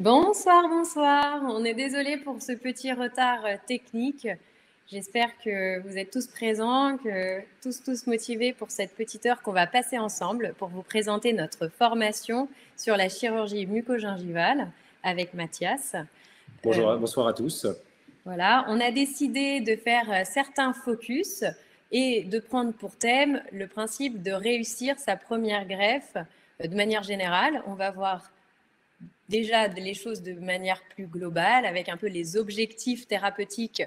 Bonsoir, bonsoir. On est désolé pour ce petit retard technique. J'espère que vous êtes tous présents, que tous motivés pour cette petite heure qu'on va passer ensemble pour vous présenter notre formation sur la chirurgie mucogingivale avec Mathias. Bonsoir à tous. Voilà, on a décidé de faire certains focus et de prendre pour thème le principe de réussir sa première greffe de manière générale. On va voir déjà les choses de manière plus globale, avec un peu les objectifs thérapeutiques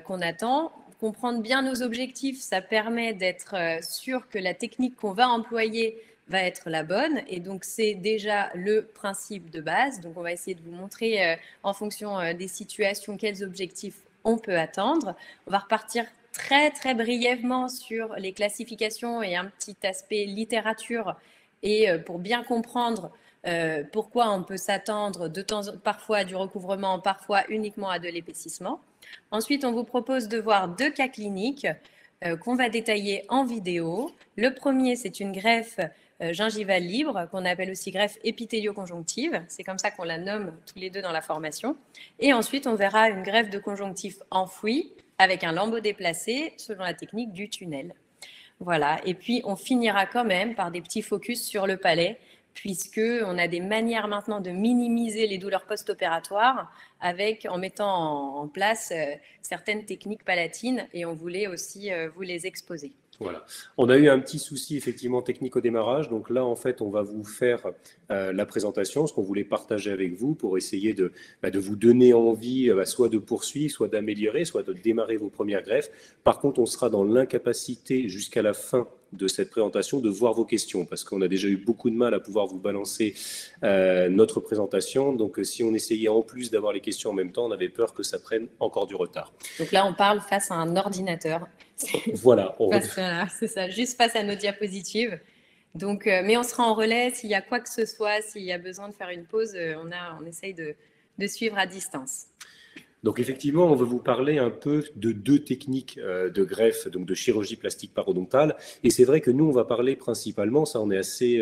qu'on attend. Comprendre bien nos objectifs, ça permet d'être sûr que la technique qu'on va employer va être la bonne. Et donc, c'est déjà le principe de base. Donc, on va essayer de vous montrer en fonction des situations quels objectifs on peut attendre. On va repartir très brièvement sur les classifications et un petit aspect littérature. Et pour bien comprendre pourquoi on peut s'attendre parfois à du recouvrement, parfois uniquement à de l'épaississement. Ensuite, on vous propose de voir deux cas cliniques qu'on va détailler en vidéo. Le premier, c'est une greffe gingivale libre, qu'on appelle aussi greffe épithélio-conjonctive. C'est comme ça qu'on la nomme tous les deux dans la formation. Et ensuite, on verra une greffe de conjonctif enfouie avec un lambeau déplacé selon la technique du tunnel. Voilà. Et puis, on finira quand même par des petits focus sur le palais, puisqu'on a des manières maintenant de minimiser les douleurs post-opératoires en mettant en place certaines techniques palatines, et on voulait aussi vous les exposer. Voilà. On a eu un petit souci effectivement technique au démarrage. Donc là, en fait, on va vous faire la présentation, ce qu'on voulait partager avec vous pour essayer de vous donner envie soit de poursuivre, soit d'améliorer, soit de démarrer vos premières greffes. Par contre, on sera dans l'incapacité jusqu'à la fin de cette présentation de voir vos questions parce qu'on a déjà eu beaucoup de mal à pouvoir vous balancer notre présentation. Donc, si on essayait en plus d'avoir les questions en même temps, on avait peur que ça prenne encore du retard. Donc là, on parle face à un ordinateur. Voilà. C'est ça, juste face à nos diapositives. Donc, mais on sera en relais. S'il y a quoi que ce soit, s'il y a besoin de faire une pause, on essaye de suivre à distance. Donc effectivement, on veut vous parler un peu de deux techniques de greffe, donc de chirurgie plastique parodontale. Et c'est vrai que nous, on va parler principalement, ça on est assez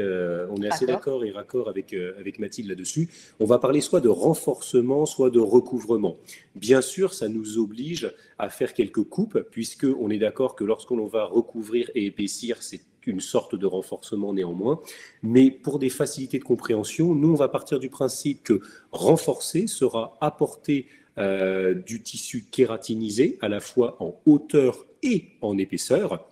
d'accord et raccord avec Mathilde là-dessus, on va parler soit de renforcement, soit de recouvrement. Bien sûr, ça nous oblige à faire quelques coupes, puisqu'on est d'accord que lorsqu'on va recouvrir et épaissir, c'est une sorte de renforcement néanmoins. Mais pour des facilités de compréhension, nous, on va partir du principe que renforcer sera apporter du tissu kératinisé, à la fois en hauteur et en épaisseur.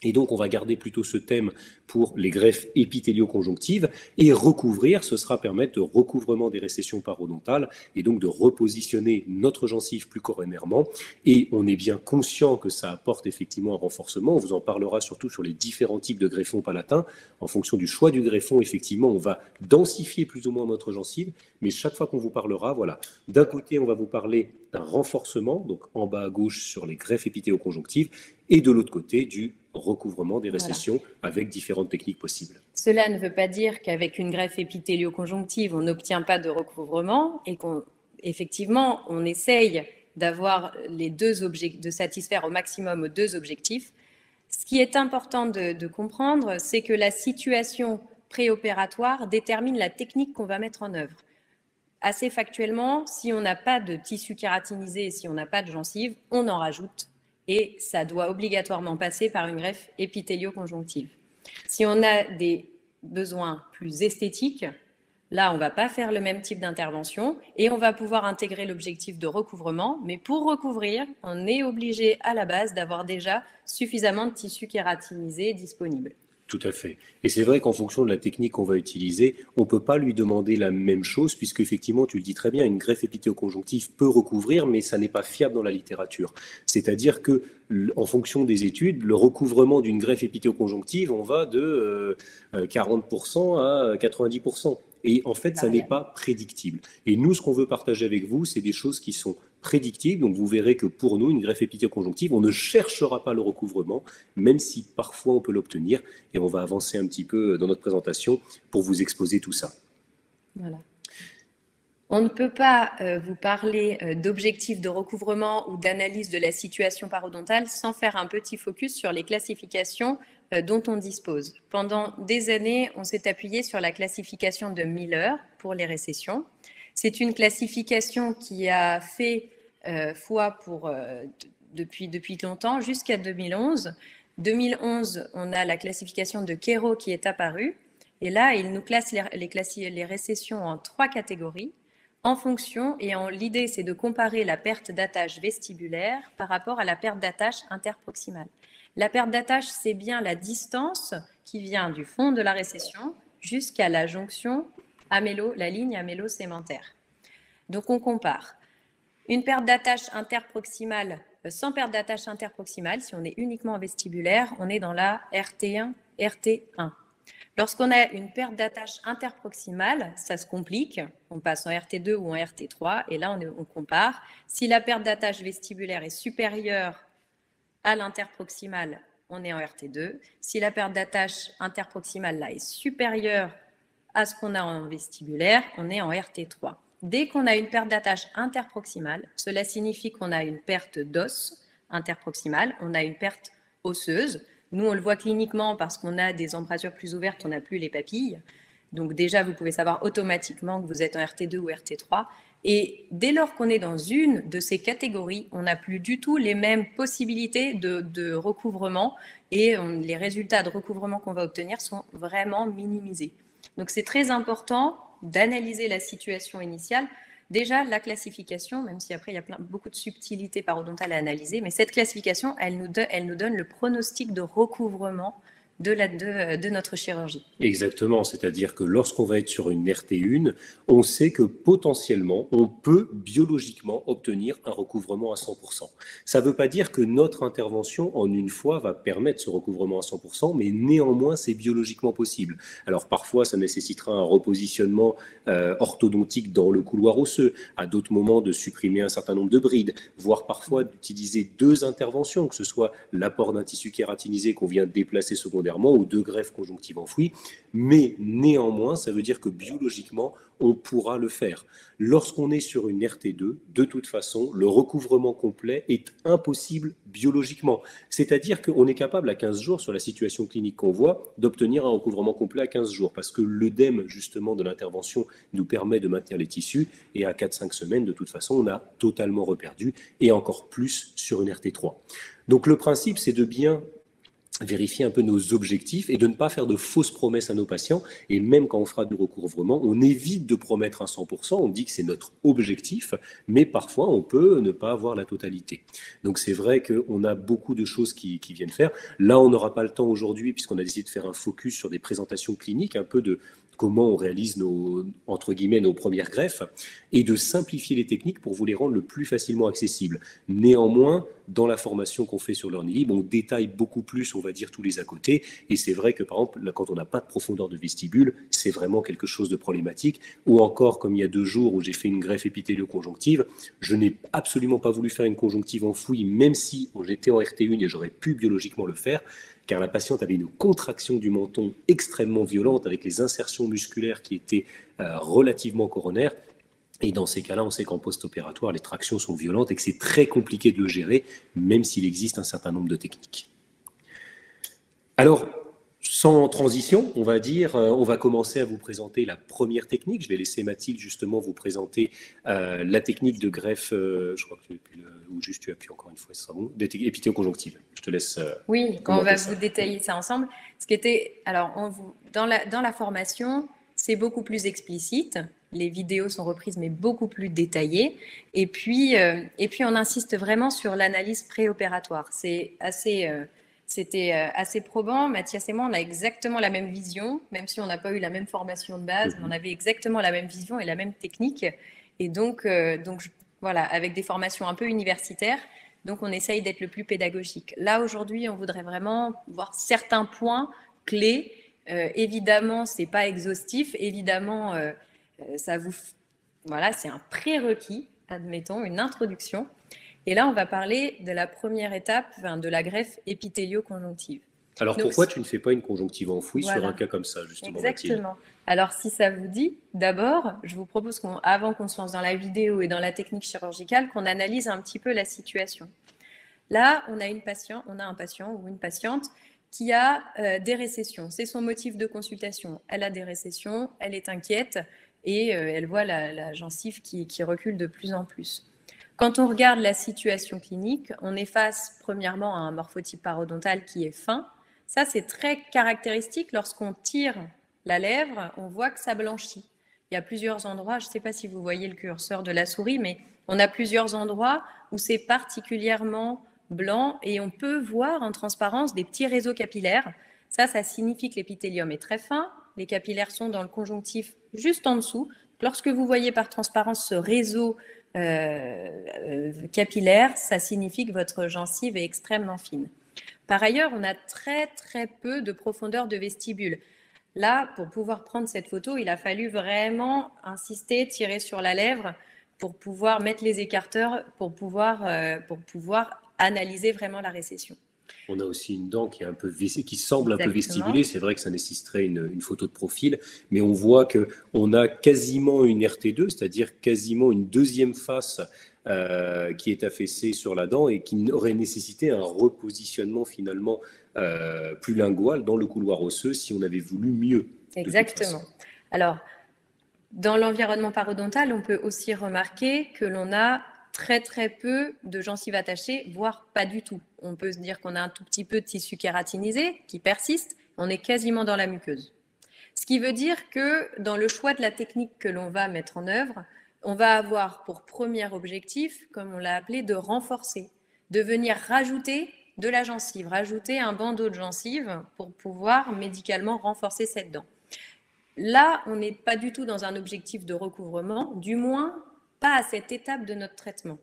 Et donc, on va garder plutôt ce thème pour les greffes épithélio-conjonctives. Et recouvrir, ce sera permettre de recouvrement des récessions parodontales et donc de repositionner notre gencive plus coronairement. Et on est bien conscient que ça apporte effectivement un renforcement. On vous en parlera surtout sur les différents types de greffons palatins. En fonction du choix du greffon, effectivement, on va densifier plus ou moins notre gencive. Mais chaque fois qu'on vous parlera, voilà, d'un côté, on va vous parler d'un renforcement, donc en bas à gauche sur les greffes épithélio-conjonctives, et de l'autre côté, du recouvrement des récessions avec différentes techniques possibles. Cela ne veut pas dire qu'avec une greffe épithélio-conjonctive, on n'obtient pas de recouvrement et qu'effectivement, on essaye d'avoir de satisfaire au maximum aux deux objectifs. Ce qui est important de comprendre, c'est que la situation préopératoire détermine la technique qu'on va mettre en œuvre. Assez factuellement, si on n'a pas de tissu kératinisé et si on n'a pas de gencive, on en rajoute. Et ça doit obligatoirement passer par une greffe épithélio-conjonctive. Si on a des besoins plus esthétiques, là, on ne va pas faire le même type d'intervention et on va pouvoir intégrer l'objectif de recouvrement. Mais pour recouvrir, on est obligé à la base d'avoir déjà suffisamment de tissu kératinisé disponible. Tout à fait. Et c'est vrai qu'en fonction de la technique qu'on va utiliser, on ne peut pas lui demander la même chose, puisque effectivement, tu le dis très bien, une greffe épithélio-conjonctive peut recouvrir, mais ça n'est pas fiable dans la littérature. C'est-à-dire que, en fonction des études, le recouvrement d'une greffe épithélio-conjonctive, on va de 40% à 90%. Et en fait, ça n'est pas prédictible. Et nous, ce qu'on veut partager avec vous, c'est des choses qui sont prédictibles. Donc, vous verrez que pour nous, une greffe épithélio-conjonctive, on ne cherchera pas le recouvrement, même si parfois on peut l'obtenir. Et on va avancer un petit peu dans notre présentation pour vous exposer tout ça. Voilà. On ne peut pas vous parler d'objectifs de recouvrement ou d'analyse de la situation parodontale sans faire un petit focus sur les classifications dont on dispose. Pendant des années, on s'est appuyé sur la classification de Miller pour les récessions. C'est une classification qui a fait foi depuis longtemps, jusqu'à 2011. 2011, on a la classification de Queiro qui est apparue. Et là, il nous classe les récessions en 3 catégories en fonction, et l'idée, c'est de comparer la perte d'attache vestibulaire par rapport à la perte d'attache interproximale. La perte d'attache, c'est bien la distance qui vient du fond de la récession jusqu'à la jonction la ligne amélo-sémentaire. Donc, on compare. Une perte d'attache interproximale, sans perte d'attache interproximale, si on est uniquement en vestibulaire, on est dans la RT1, RT1. Lorsqu'on a une perte d'attache interproximale, ça se complique. On passe en RT2 ou en RT3 et là, on compare. Si la perte d'attache vestibulaire est supérieure à l'interproximale, on est en RT2. Si la perte d'attache interproximale là, est supérieure à ce qu'on a en vestibulaire, on est en RT3. Dès qu'on a une perte d'attache interproximale, cela signifie qu'on a une perte d'os interproximale, on a une perte osseuse. Nous, on le voit cliniquement parce qu'on a des embrasures plus ouvertes, on n'a plus les papilles. Donc déjà, vous pouvez savoir automatiquement que vous êtes en RT2 ou RT3. Et dès lors qu'on est dans une de ces catégories, on n'a plus du tout les mêmes possibilités de recouvrement et les résultats de recouvrement qu'on va obtenir sont vraiment minimisés. Donc c'est très important d'analyser la situation initiale. Déjà, la classification, même si après il y a beaucoup de subtilités parodontales à analyser, mais cette classification, elle nous donne le pronostic de recouvrement de notre chirurgie. Exactement, c'est-à-dire que lorsqu'on va être sur une RT1, on sait que potentiellement, on peut biologiquement obtenir un recouvrement à 100%. Ça ne veut pas dire que notre intervention en une fois va permettre ce recouvrement à 100%, mais néanmoins, c'est biologiquement possible. Alors parfois, ça nécessitera un repositionnement orthodontique dans le couloir osseux, à d'autres moments de supprimer un certain nombre de brides, voire parfois d'utiliser 2 interventions, que ce soit l'apport d'un tissu kératinisé qu'on vient déplacer secondairement ou 2 greffes conjonctives enfouies, mais néanmoins, ça veut dire que biologiquement, on pourra le faire. Lorsqu'on est sur une RT2, de toute façon, le recouvrement complet est impossible biologiquement. C'est-à-dire qu'on est capable à 15 jours, sur la situation clinique qu'on voit, d'obtenir un recouvrement complet à 15 jours, parce que l'œdème, justement, de l'intervention nous permet de maintenir les tissus, et à 4-5 semaines, de toute façon, on a totalement reperdu, et encore plus sur une RT3. Donc le principe, c'est de bien vérifier un peu nos objectifs et de ne pas faire de fausses promesses à nos patients. Et même quand on fera du recouvrement, on évite de promettre un 100%, on dit que c'est notre objectif, mais parfois on peut ne pas avoir la totalité. Donc c'est vrai qu'on a beaucoup de choses qui viennent faire. Là, on n'aura pas le temps aujourd'hui, puisqu'on a décidé de faire un focus sur des présentations cliniques, un peu de comment on réalise entre guillemets, nos premières greffes, et de simplifier les techniques pour vous les rendre le plus facilement accessibles. Néanmoins, dans la formation qu'on fait sur l'Ornilib, on détaille beaucoup plus, on va dire, tous les à côté, et c'est vrai que, par exemple, là, quand on n'a pas de profondeur de vestibule, c'est vraiment quelque chose de problématique, ou encore, comme il y a 2 jours où j'ai fait une greffe épithélio-conjonctive, je n'ai absolument pas voulu faire une conjonctive enfouie, même si j'étais en RT1 et j'aurais pu biologiquement le faire, car la patiente avait une contraction du menton extrêmement violente avec les insertions musculaires qui étaient relativement coronaires. Et dans ces cas-là, on sait qu'en post-opératoire, les tractions sont violentes et que c'est très compliqué de le gérer, même s'il existe un certain nombre de techniques. Alors, sans transition, on va dire, on va commencer à vous présenter la première technique. Je vais laisser Mathilde justement vous présenter la technique de greffe, je crois que ou juste tu appuies encore une fois, ce sera bon, épithélio-conjonctive. Je te laisse. Oui, on va vous détailler ça ensemble. Ce qui était, alors, dans la formation, c'est beaucoup plus explicite. Les vidéos sont reprises, mais beaucoup plus détaillées. Et puis on insiste vraiment sur l'analyse préopératoire. C'était assez probant. Mathias et moi, on a exactement la même vision, même si on n'a pas eu la même formation de base, mais on avait exactement la même vision et la même technique. Et donc voilà, avec des formations un peu universitaires, donc on essaye d'être le plus pédagogique. Là, aujourd'hui, on voudrait vraiment voir certains points clés. Évidemment, ce n'est pas exhaustif. Évidemment, voilà, c'est un prérequis, admettons, une introduction. Et là, on va parler de la première étape, de la greffe épithélio-conjonctive. Alors, pourquoi tu ne fais pas une conjonctive enfouie sur un cas comme ça, justement, Exactement. Mathilde ? Alors, si ça vous dit, d'abord, je vous propose avant qu'on se lance dans la vidéo et dans la technique chirurgicale, qu'on analyse un petit peu la situation. Là, on a un patient ou une patiente qui a des récessions. C'est son motif de consultation. Elle a des récessions, elle est inquiète et elle voit la gencive qui recule de plus en plus. Quand on regarde la situation clinique, on est face premièrement à un morphotype parodontal qui est fin. Ça, c'est très caractéristique. Lorsqu'on tire la lèvre, on voit que ça blanchit. Il y a plusieurs endroits, je ne sais pas si vous voyez le curseur de la souris, mais on a plusieurs endroits où c'est particulièrement blanc et on peut voir en transparence des petits réseaux capillaires. Ça signifie que l'épithélium est très fin. Les capillaires sont dans le conjonctif juste en dessous. Lorsque vous voyez par transparence ce réseau capillaire, ça signifie que votre gencive est extrêmement fine. Par ailleurs, on a très peu de profondeur de vestibule. Là, pour pouvoir prendre cette photo, il a fallu vraiment insister, tirer sur la lèvre pour pouvoir mettre les écarteurs, pour pouvoir analyser vraiment la récession. On a aussi une dent qui semble un peu vestibulée. C'est vrai que ça nécessiterait une photo de profil, mais on voit qu'on a quasiment une RT2, c'est-à-dire quasiment une deuxième face qui est affaissée sur la dent et qui aurait nécessité un repositionnement finalement plus lingual dans le couloir osseux si on avait voulu mieux. Exactement. Alors, dans l'environnement parodontal, on peut aussi remarquer que l'on a très peu de gencives attachées, voire pas du tout. On peut se dire qu'on a un tout petit peu de tissu kératinisé qui persiste, on est quasiment dans la muqueuse. Ce qui veut dire que dans le choix de la technique que l'on va mettre en œuvre, on va avoir pour premier objectif, comme on l'a appelé, de renforcer, de venir rajouter de la gencive, rajouter un bandeau de gencive pour pouvoir médicalement renforcer cette dent. Là, on n'est pas du tout dans un objectif de recouvrement, du moins pas à cette étape de notre traitement.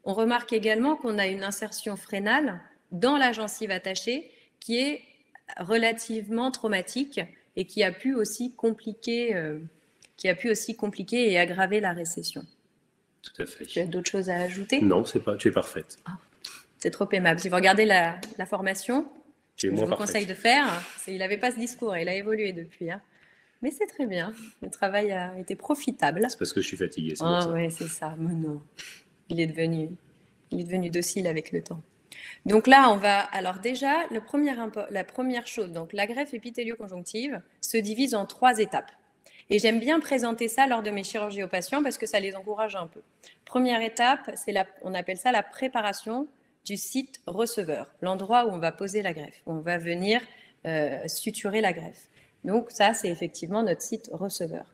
On remarque également qu'on a une insertion frénale dans la gencive attachée qui est relativement traumatique et qui a pu aussi compliquer et aggraver la récession. Tout à fait. Tu as d'autres choses à ajouter? Non, tu es parfaite. C'est trop aimable. Si vous regardez la formation, je vous conseille de faire. Il n'avait pas ce discours, il a évolué depuis. Mais c'est très bien. Le travail a été profitable. C'est parce que je suis fatiguée. Oui, c'est ça. Mais non. Il est devenu docile avec le temps. Donc là, alors déjà, la première chose, donc la greffe épithélio-conjonctive se divise en 3 étapes. Et j'aime bien présenter ça lors de mes chirurgies aux patients parce que ça les encourage un peu. Première étape, on appelle ça la préparation du site receveur, l'endroit où on va poser la greffe, où on va venir suturer la greffe. Donc ça, c'est effectivement notre site receveur.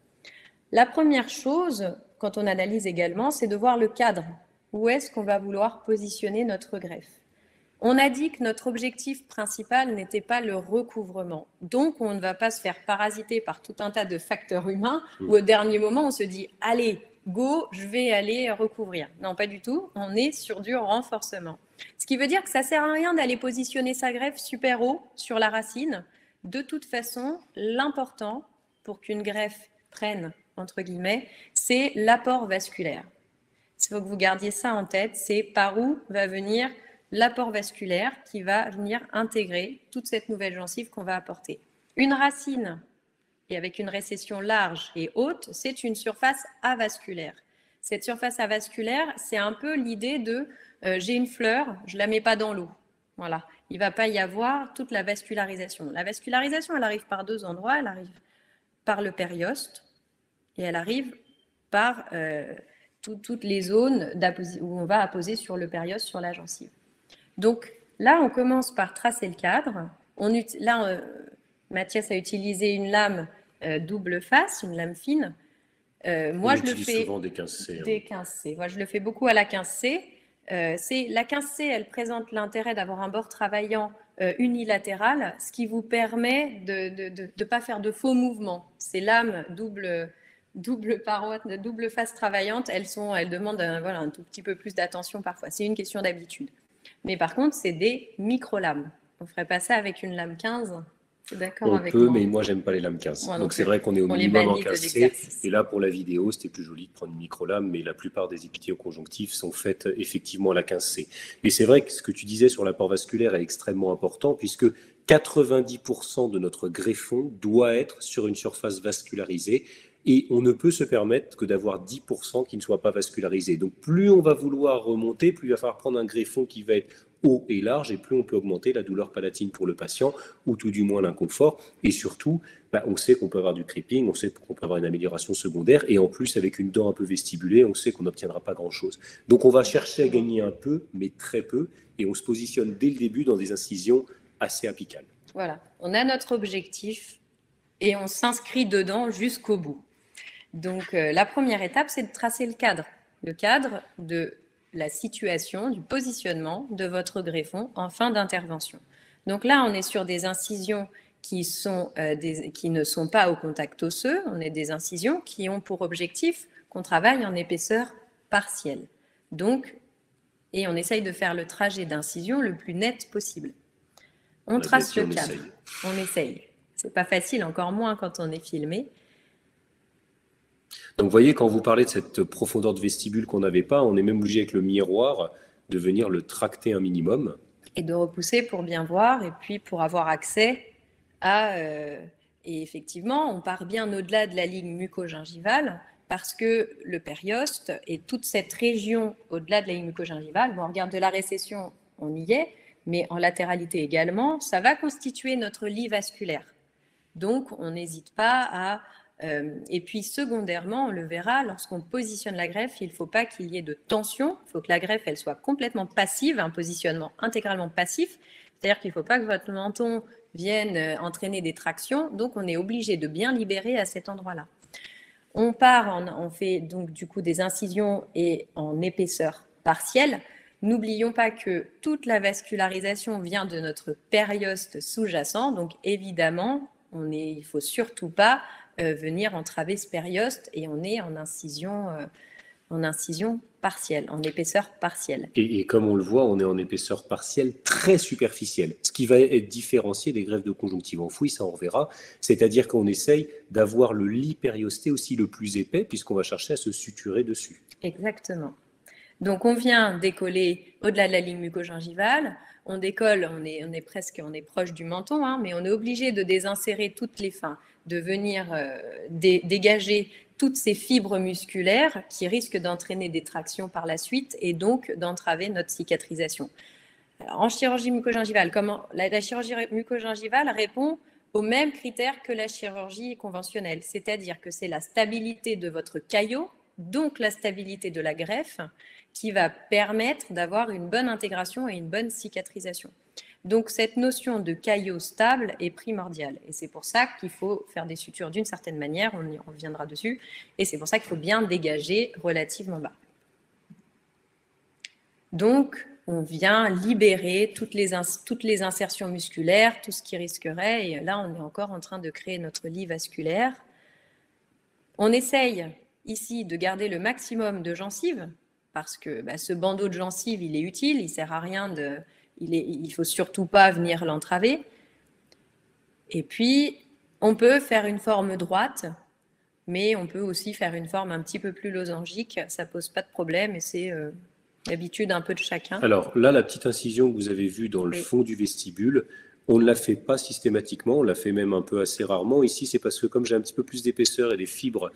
La première chose, quand on analyse également, c'est de voir le cadre. Où est-ce qu'on va vouloir positionner notre greffe? On a dit que notre objectif principal n'était pas le recouvrement. Donc, on ne va pas se faire parasiter par tout un tas de facteurs humains où au dernier moment, on se dit « Allez, go, je vais aller recouvrir ». Non, pas du tout. On est sur du renforcement. Ce qui veut dire que ça ne sert à rien d'aller positionner sa greffe super haut sur la racine. De toute façon, l'important pour qu'une greffe prenne, entre guillemets, c'est l'apport vasculaire. Il faut que vous gardiez ça en tête, c'est par où va venir l'apport vasculaire qui va venir intégrer toute cette nouvelle gencive qu'on va apporter. Une racine, et avec une récession large et haute, c'est une surface avasculaire. Cette surface avasculaire, c'est un peu l'idée de j'ai une fleur, je ne la mets pas dans l'eau. Voilà. Il ne va pas y avoir toute la vascularisation. La vascularisation, elle arrive par 2 endroits. Elle arrive par le périoste et elle arrive par toutes les zones où on va apposer sur le périoste, sur la gencive. Donc là, on commence par tracer le cadre. Mathias a utilisé une lame double face, une lame fine. Moi, je le fais souvent des 15C. Des 15C. Moi, je le fais beaucoup à la 15C. La 15C, elle présente l'intérêt d'avoir un bord travaillant unilatéral, ce qui vous permet de ne pas faire de faux mouvements. Ces lames double face travaillante, elles demandent un tout petit peu plus d'attention parfois. C'est une question d'habitude. Mais par contre, c'est des micro-lames. On ne ferait pas ça avec une lame 15. D'accord avec moi. On peut, mais moi, j'aime pas les lames 15. Donc, c'est vrai qu'on est au minimum en 15C. Et là, pour la vidéo, c'était plus joli de prendre une micro-lame, mais la plupart des épithélioconjonctifs sont faites effectivement à la 15C. Et c'est vrai que ce que tu disais sur l'apport vasculaire est extrêmement important, puisque 90% de notre greffon doit être sur une surface vascularisée. Et on ne peut se permettre que d'avoir 10% qui ne soient pas vascularisés. Donc, plus on va vouloir remonter, plus il va falloir prendre un greffon qui va être haut et large, et plus on peut augmenter la douleur palatine pour le patient, ou tout du moins l'inconfort. Et surtout, on sait qu'on peut avoir du creeping, on sait qu'on peut avoir une amélioration secondaire, et en plus, avec une dent un peu vestibulée, on sait qu'on n'obtiendra pas grand-chose. Donc on va chercher à gagner un peu, mais très peu, et on se positionne dès le début dans des incisions assez apicales. Voilà, on a notre objectif et on s'inscrit dedans jusqu'au bout. Donc la première étape, c'est de tracer le cadre de la situation, du positionnement de votre greffon en fin d'intervention. Donc là, on est sur des incisions qui ne sont pas au contact osseux, on est des incisions qui ont pour objectif qu'on travaille en épaisseur partielle. Donc, et on essaye de faire le trajet d'incision le plus net possible. On trace le cadre, on essaye. C'est pas facile, encore moins quand on est filmé. Donc vous voyez, quand vous parlez de cette profondeur de vestibule qu'on n'avait pas, on est même obligé avec le miroir de venir le tracter un minimum. Et de repousser pour bien voir et puis pour avoir accès à... et effectivement, on part bien au-delà de la ligne muco-gingivale parce que le périoste et toute cette région au-delà de la ligne muco-gingivale, bon, on regarde de la récession, on y est, mais en latéralité également, ça va constituer notre lit vasculaire. Donc, on n'hésite pas à... et puis, secondairement, on le verra, lorsqu'on positionne la greffe, il ne faut pas qu'il y ait de tension. Il faut que la greffe, elle soit complètement passive, un positionnement intégralement passif. C'est-à-dire qu'il ne faut pas que votre menton vienne entraîner des tractions. Donc, on est obligé de bien libérer à cet endroit-là. On fait donc du coup des incisions et en épaisseur partielle. N'oublions pas que toute la vascularisation vient de notre périoste sous-jacent. Donc, évidemment, il ne faut surtout pas venir entraver ce périoste et on est en incision partielle, en épaisseur partielle. Et comme on le voit, on est en épaisseur partielle très superficielle, ce qui va être différencié des greffes de conjonctive enfouie, ça on reverra, c'est-à-dire qu'on essaye d'avoir le lit périosté aussi le plus épais puisqu'on va chercher à se suturer dessus. Exactement. Donc on vient décoller au-delà de la ligne muco-gingivale, on décolle, on est proche du menton, hein, mais on est obligé de désinsérer toutes les fins, de venir dégager toutes ces fibres musculaires qui risquent d'entraîner des tractions par la suite et donc d'entraver notre cicatrisation. Alors, en chirurgie muco-gingivale, la chirurgie muco-gingivale répond aux mêmes critères que la chirurgie conventionnelle, c'est-à-dire que c'est la stabilité de votre caillot, donc la stabilité de la greffe, qui va permettre d'avoir une bonne intégration et une bonne cicatrisation. Donc, cette notion de caillot stable est primordiale. Et c'est pour ça qu'il faut faire des sutures d'une certaine manière, on y reviendra dessus, et c'est pour ça qu'il faut bien dégager relativement bas. Donc, on vient libérer toutes les insertions musculaires, tout ce qui risquerait, et là, on est encore en train de créer notre lit vasculaire. On essaye ici de garder le maximum de gencives, parce que ce bandeau de gencives, il est utile, il ne sert à rien il ne faut surtout pas venir l'entraver. Et puis, on peut faire une forme droite, mais on peut aussi faire une forme un petit peu plus losangique. Ça ne pose pas de problème et c'est l'habitude un peu de chacun. Alors là, la petite incision que vous avez vue dans le fond du vestibule, on ne la fait pas systématiquement, on la fait même un peu assez rarement. Ici, c'est parce que comme j'ai un petit peu plus d'épaisseur et des fibres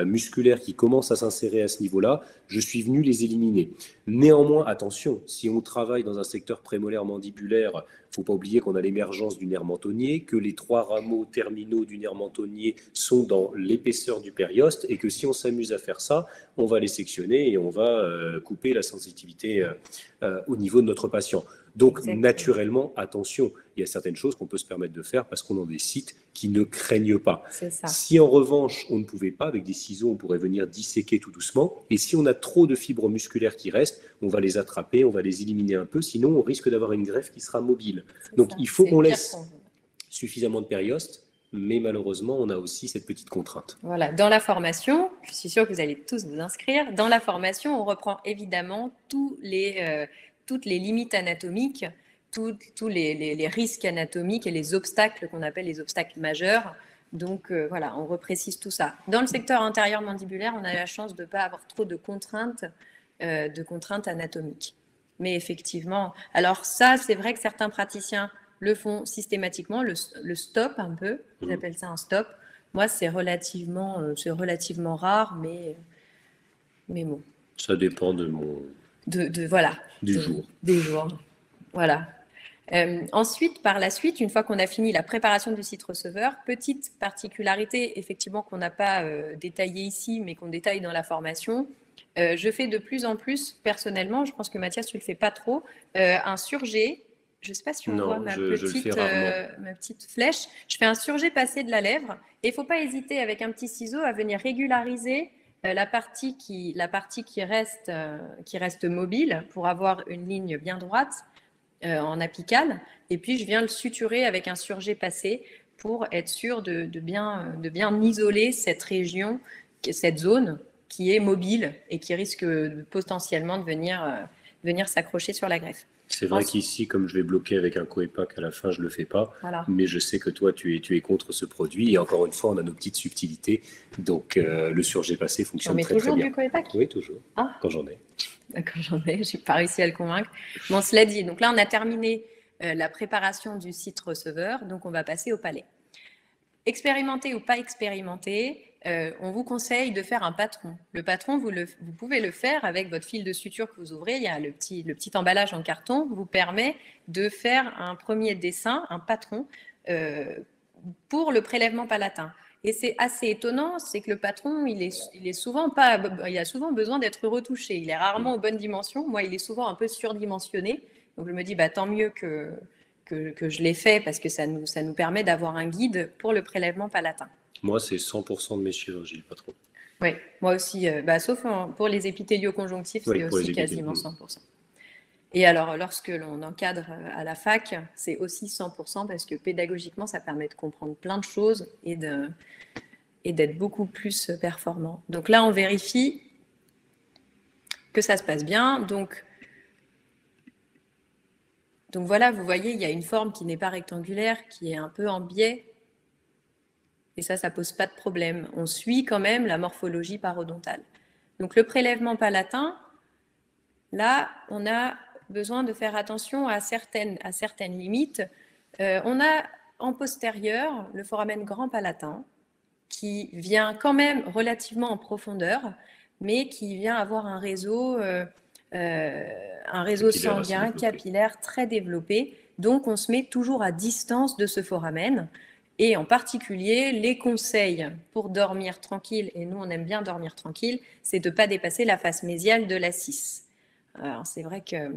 musculaires qui commencent à s'insérer à ce niveau-là, je suis venu les éliminer. Néanmoins, attention, si on travaille dans un secteur prémolaire mandibulaire, il ne faut pas oublier qu'on a l'émergence du nerf mentonnier, que les 3 rameaux terminaux du nerf mentonnier sont dans l'épaisseur du périoste et que si on s'amuse à faire ça, on va les sectionner et on va couper la sensibilité au niveau de notre patient. Donc, exactement. Naturellement, attention, il y a certaines choses qu'on peut se permettre de faire parce qu'on a des sites qui ne craignent pas. C'est ça. Si en revanche, on ne pouvait pas, avec des ciseaux, on pourrait venir disséquer tout doucement. Et si on a trop de fibres musculaires qui restent, on va les attraper, on va les éliminer un peu. Sinon, on risque d'avoir une greffe qui sera mobile. Donc, il faut qu'on laisse suffisamment de périoste. Mais malheureusement, on a aussi cette petite contrainte. Voilà, dans la formation, je suis sûre que vous allez tous vous inscrire. Dans la formation, on reprend évidemment toutes les limites anatomiques, tous les risques anatomiques et les obstacles qu'on appelle les obstacles majeurs. Donc voilà, on reprécise tout ça. Dans le secteur intérieur mandibulaire, on a la chance de ne pas avoir trop de contraintes anatomiques. Mais effectivement, alors ça, c'est vrai que certains praticiens le font systématiquement, le stop un peu, j'appelle ça un stop. Moi, c'est relativement rare, mais bon. Ça dépend de mon... Voilà. Du jour. Des jours. Voilà. Ensuite, par la suite, une fois qu'on a fini la préparation du site receveur, petite particularité, effectivement, qu'on n'a pas détaillée ici, mais qu'on détaille dans la formation, je fais de plus en plus, personnellement, je pense que Mathias, tu ne le fais pas trop, un surjet. Je ne sais pas si on voit ma petite flèche. Je fais un surjet passé de la lèvre. Et il ne faut pas hésiter, avec un petit ciseau, à venir régulariser la partie qui reste mobile pour avoir une ligne bien droite en apical. Et puis, je viens le suturer avec un surjet passé pour être sûr de bien isoler cette région, cette zone qui est mobile et qui risque potentiellement de venir s'accrocher sur la greffe. C'est vrai qu'ici, comme je vais bloquer avec un Coepac à la fin, je ne le fais pas. Voilà. Mais je sais que toi, tu es contre ce produit. Et encore une fois, on a nos petites subtilités. Donc, le surjet passé fonctionne très, très bien. On met toujours du Coepac? Oui, toujours. Ah. Quand j'en ai. Quand j'en ai, je n'ai pas réussi à le convaincre. Bon, cela dit, donc là, on a terminé la préparation du site receveur. Donc, on va passer au palais. Expérimenté ou pas expérimenté, on vous conseille de faire un patron. Le patron, vous pouvez le faire avec votre fil de suture que vous ouvrez. Il y a le petit emballage en carton vous permet de faire un premier dessin, un patron, pour le prélèvement palatin. Et c'est assez étonnant, c'est que le patron, il a souvent besoin d'être retouché. Il est rarement aux bonnes dimensions. Moi, il est souvent un peu surdimensionné. Donc, je me dis, tant mieux que je l'ai fait parce que ça nous permet d'avoir un guide pour le prélèvement palatin. Moi, c'est 100% de mes chirurgies, le patron. Oui, moi aussi, sauf pour les épithélioconjonctifs, c'est aussi quasiment 100%. Et alors, lorsque l'on encadre à la fac, c'est aussi 100% parce que pédagogiquement, ça permet de comprendre plein de choses et d'être beaucoup plus performant. Donc là, on vérifie que ça se passe bien. Donc voilà, vous voyez, il y a une forme qui n'est pas rectangulaire, qui est un peu en biais. Et ça ne pose pas de problème. On suit quand même la morphologie parodontale. Donc le prélèvement palatin, là, on a besoin de faire attention à certaines limites. On a en postérieur le foramen grand palatin, qui vient quand même relativement en profondeur, mais qui vient avoir un réseau sanguin capillaire très développé. Donc, on se met toujours à distance de ce foramen. Et en particulier, les conseils pour dormir tranquille, et nous, on aime bien dormir tranquille, c'est de ne pas dépasser la face mésiale de la 6. Alors, c'est vrai que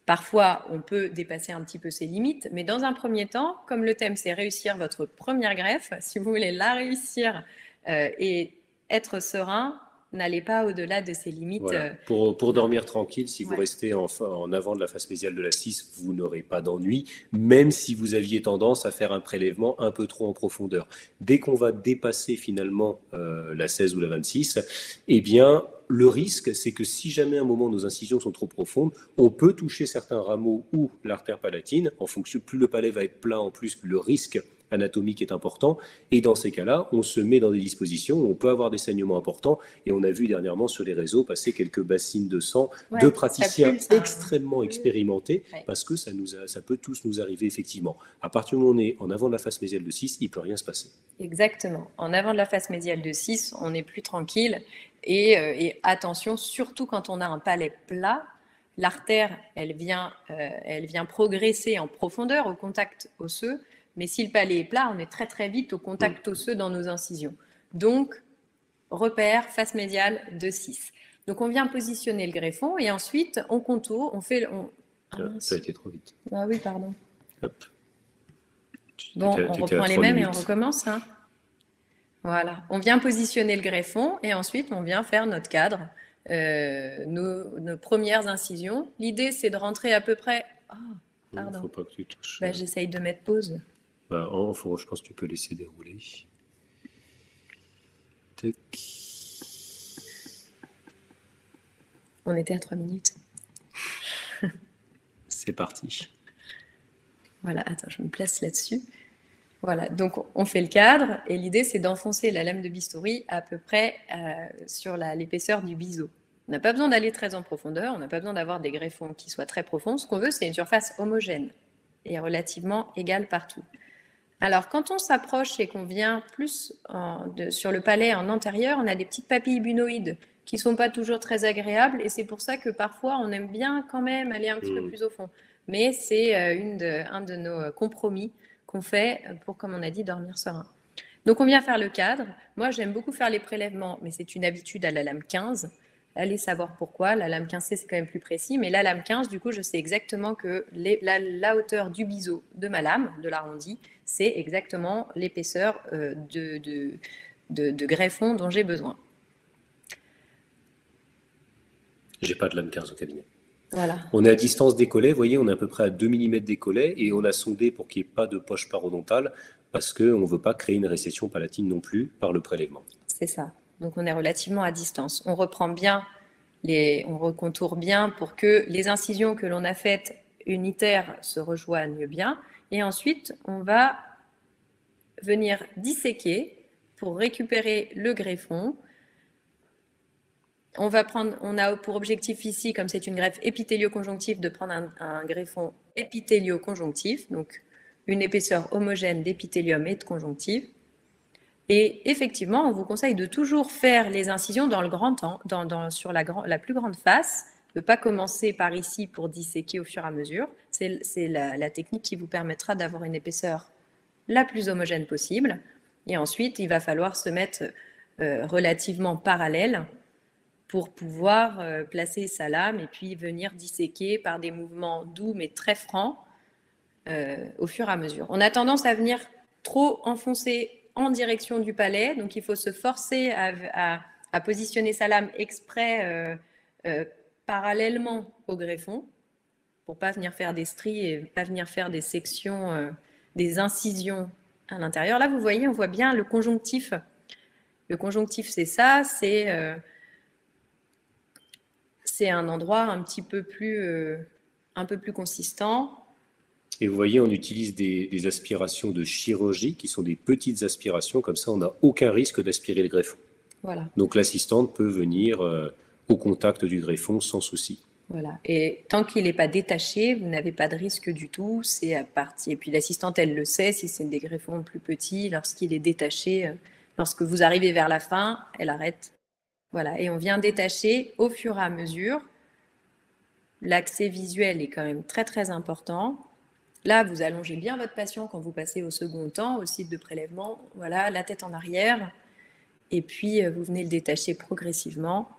parfois, on peut dépasser un petit peu ses limites, mais dans un premier temps, comme le thème, c'est réussir votre première greffe, si vous voulez la réussir et être serein, n'allez pas au-delà de ces limites. Voilà. Pour dormir tranquille, si vous restez en avant de la face mésiale de la 6, vous n'aurez pas d'ennui, même si vous aviez tendance à faire un prélèvement un peu trop en profondeur. Dès qu'on va dépasser finalement la 16 ou la 26, eh bien, le risque, c'est que si jamais à un moment nos incisions sont trop profondes, on peut toucher certains rameaux ou l'artère palatine. En fonction, plus le palais va être plat, en plus, le risque anatomique est important. Et dans ces cas-là, on se met dans des dispositions où on peut avoir des saignements importants. Et on a vu dernièrement sur les réseaux passer quelques bassines de sang de praticiens extrêmement expérimentés, parce que ça peut tous nous arriver effectivement. À partir du moment où on est en avant de la face mésiale de 6, il ne peut rien se passer. Exactement. En avant de la face mésiale de 6, on est plus tranquille. Et attention, surtout quand on a un palais plat, l'artère, elle vient progresser en profondeur au contact osseux. Mais si le palais est plat, on est très très vite au contact osseux dans nos incisions. Donc, repère, face médiale de 6. Donc, on vient positionner le greffon et ensuite, on contourne, on fait... Ça a été trop vite. Ah oui, pardon. Hop. Bon, on reprend les mêmes et on recommence. Hein. Voilà. On vient positionner le greffon et ensuite, on vient faire notre cadre, nos premières incisions. L'idée, c'est de rentrer à peu près... Oh, pardon. Faut pas que tu touches. J'essaye de mettre pause. Je pense que tu peux laisser dérouler. Tac. On était à 3 minutes. C'est parti. Voilà, attends, je me place là-dessus. Voilà, donc on fait le cadre et l'idée c'est d'enfoncer la lame de bistouri à peu près sur l'épaisseur du biseau. On n'a pas besoin d'aller très en profondeur, on n'a pas besoin d'avoir des greffons qui soient très profonds. Ce qu'on veut, c'est une surface homogène et relativement égale partout. Alors, quand on s'approche et qu'on vient plus sur le palais en antérieur, on a des petites papilles bunoïdes qui ne sont pas toujours très agréables et c'est pour ça que parfois on aime bien quand même aller un petit peu plus au fond. mais c'est un de nos compromis qu'on fait pour, comme on a dit, dormir serein. Donc, on vient faire le cadre. Moi, j'aime beaucoup faire les prélèvements, mais c'est une habitude à la lame 15. Allez savoir pourquoi. La lame 15C, c'est quand même plus précis, mais la lame 15, du coup, je sais exactement que la hauteur du biseau de ma lame, de l'arrondi, c'est exactement l'épaisseur de greffon dont j'ai besoin. J'ai pas de lame 15 au cabinet. Voilà. On est à distance des collets, vous voyez, on est à peu près à 2 mm des collets et on a sondé pour qu'il n'y ait pas de poche parodontale parce qu'on ne veut pas créer une récession palatine non plus par le prélèvement. C'est ça. Donc, on est relativement à distance. On reprend bien, on recontourne bien pour que les incisions que l'on a faites unitaires se rejoignent bien. Et ensuite, on va venir disséquer pour récupérer le greffon. On a pour objectif ici, comme c'est une greffe épithélio-conjonctive, de prendre un greffon épithélio-conjonctif, donc une épaisseur homogène d'épithélium et de conjonctive. Et effectivement, on vous conseille de toujours faire les incisions dans le grand angle, sur la plus grande face, de ne pas commencer par ici pour disséquer au fur et à mesure. C'est la technique qui vous permettra d'avoir une épaisseur la plus homogène possible. Et ensuite, il va falloir se mettre relativement parallèle pour pouvoir placer sa lame et puis venir disséquer par des mouvements doux mais très francs au fur et à mesure. On a tendance à venir trop enfoncer en direction du palais, donc il faut se forcer à positionner sa lame exprès parallèlement au greffon pour ne pas venir faire des stries et pas venir faire des sections, des incisions à l'intérieur. Là, vous voyez, on voit bien le conjonctif. Le conjonctif, c'est ça, c'est un endroit un peu plus consistant. Et vous voyez, on utilise des aspirations de chirurgie qui sont des petites aspirations, comme ça on n'a aucun risque d'aspirer le greffon. Voilà. Donc l'assistante peut venir au contact du greffon sans souci. Voilà. Et tant qu'il n'est pas détaché, vous n'avez pas de risque du tout. C'est à partir. Et puis l'assistante, elle le sait, si c'est des greffons plus petits, lorsqu'il est détaché, lorsque vous arrivez vers la fin, elle arrête. Voilà. Et on vient détacher au fur et à mesure. L'accès visuel est quand même très, très important. Là, vous allongez bien votre patient quand vous passez au second temps, au site de prélèvement. Voilà, la tête en arrière. Et puis, vous venez le détacher progressivement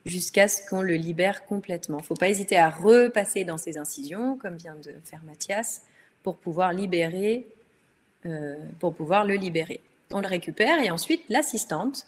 jusqu'à ce qu'on le libère complètement. Il ne faut pas hésiter à repasser dans ces incisions, comme vient de faire Mathias, pour pouvoir le libérer. On le récupère et ensuite, l'assistante,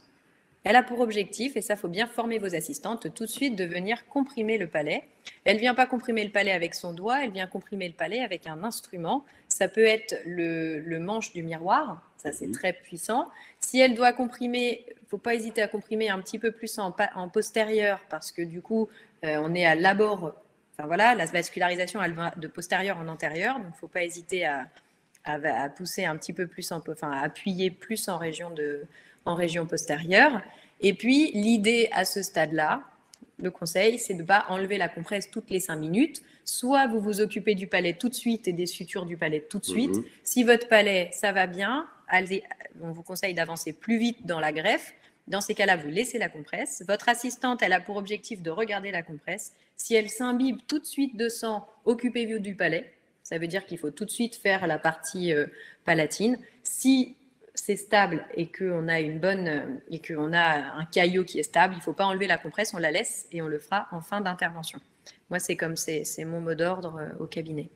elle a pour objectif, et ça, il faut bien former vos assistantes, tout de suite de venir comprimer le palais. Elle ne vient pas comprimer le palais avec son doigt, elle vient comprimer le palais avec un instrument. Ça peut être le manche du miroir, ça c'est très puissant. Si elle doit comprimer, il ne faut pas hésiter à comprimer un petit peu plus en postérieur, parce que du coup, on est à l'abord. Enfin voilà, la vascularisation, elle va de postérieur en antérieur, donc il ne faut pas hésiter à pousser un petit peu plus, à appuyer plus en région postérieure. Et puis, l'idée à ce stade-là, le conseil, c'est de ne pas enlever la compresse toutes les 5 minutes. Soit vous vous occupez du palais tout de suite et des sutures du palais tout de suite. Si votre palais, ça va bien, on vous conseille d'avancer plus vite dans la greffe. Dans ces cas-là, vous laissez la compresse. Votre assistante, elle a pour objectif de regarder la compresse. Si elle s'imbibe tout de suite de sang, occupez-vous du palais. Ça veut dire qu'il faut tout de suite faire la partie palatine. Si c'est stable et qu'on a un caillot qui est stable, il ne faut pas enlever la compresse, on la laisse et on le fera en fin d'intervention. Moi, c'est mon mot d'ordre au cabinet.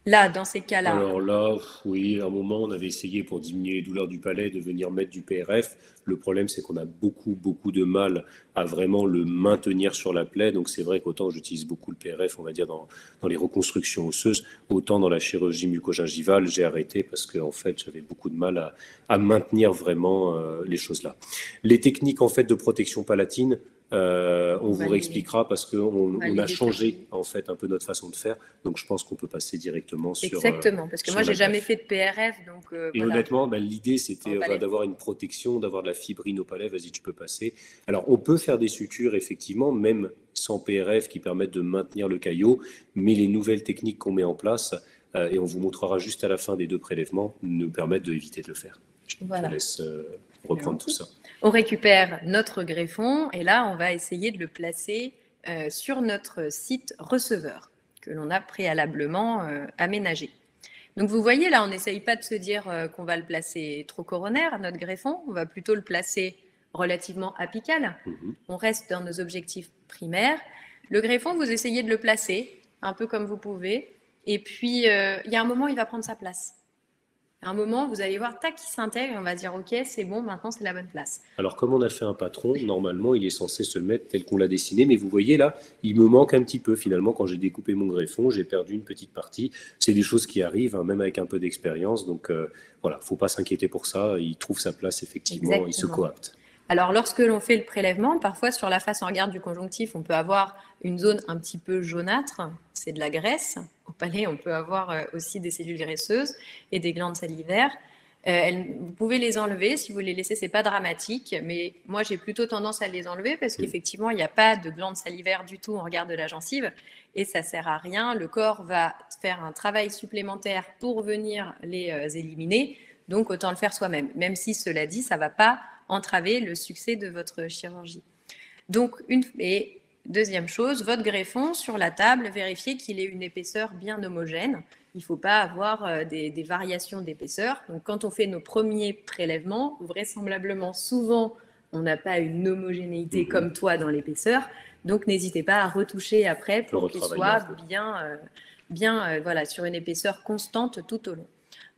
Là, dans ces cas-là... Alors là, oui, à un moment, on avait essayé pour diminuer les douleurs du palais de venir mettre du PRF. Le problème, c'est qu'on a beaucoup de mal à vraiment le maintenir sur la plaie. Donc c'est vrai qu'autant j'utilise beaucoup le PRF, on va dire, dans les reconstructions osseuses, autant dans la chirurgie mucogingivale, j'ai arrêté parce qu'en fait, j'avais beaucoup de mal à maintenir vraiment les choses là. Les techniques en fait de protection palatine, on vous réexpliquera parce qu'on a changé en fait un peu notre façon de faire. Donc je pense qu'on peut passer directement sur... Exactement, parce que moi, j'ai jamais fait de PRF. Donc, et voilà. Honnêtement, l'idée, c'était d'avoir une protection, d'avoir de la fibrine au palais. Vas-y, tu peux passer. Alors, on peut faire des sutures, effectivement, même sans PRF, qui permettent de maintenir le caillot. Mais les nouvelles techniques qu'on met en place, et on vous montrera juste à la fin des 2 prélèvements, nous permettent d'éviter de le faire. Je te laisse reprendre tout ça. On récupère notre greffon et là, on va essayer de le placer sur notre site receveur que l'on a préalablement aménagé. Donc vous voyez là, on n'essaye pas de se dire qu'on va le placer trop coronaire, notre greffon, on va plutôt le placer relativement apical. On reste dans nos objectifs primaires. Le greffon, vous essayez de le placer un peu comme vous pouvez. Et puis, il y a un moment, il va prendre sa place. À un moment, vous allez voir, tac, il s'intègre et on va dire, OK, c'est bon, maintenant c'est la bonne place. Alors, comme on a fait un patron, normalement, il est censé se mettre tel qu'on l'a dessiné. Mais vous voyez là, il me manque un petit peu. Finalement, quand j'ai découpé mon greffon, j'ai perdu une petite partie. C'est des choses qui arrivent, hein, même avec un peu d'expérience. Donc, voilà, il ne faut pas s'inquiéter pour ça. Il trouve sa place, effectivement. Exactement. Il se coapte. Alors, lorsque l'on fait le prélèvement, parfois sur la face en garde du conjonctif, on peut avoir une zone un petit peu jaunâtre, c'est de la graisse. Au palais, on peut avoir aussi des cellules graisseuses et des glandes salivaires. Vous pouvez les enlever, si vous les laissez, ce n'est pas dramatique, mais moi j'ai plutôt tendance à les enlever parce qu'effectivement, il n'y a pas de glandes salivaires du tout en regard de la gencive et ça ne sert à rien. Le corps va faire un travail supplémentaire pour venir les éliminer, donc autant le faire soi-même, même si cela dit, ça ne va pas entraver le succès de votre chirurgie. Donc, et deuxième chose, votre greffon sur la table, vérifiez qu'il ait une épaisseur bien homogène. Il ne faut pas avoir des variations d'épaisseur. Donc, quand on fait nos premiers prélèvements, vraisemblablement, souvent, on n'a pas une homogénéité comme toi dans l'épaisseur. Donc, n'hésitez pas à retoucher après pour qu'il soit bien voilà, sur une épaisseur constante tout au long.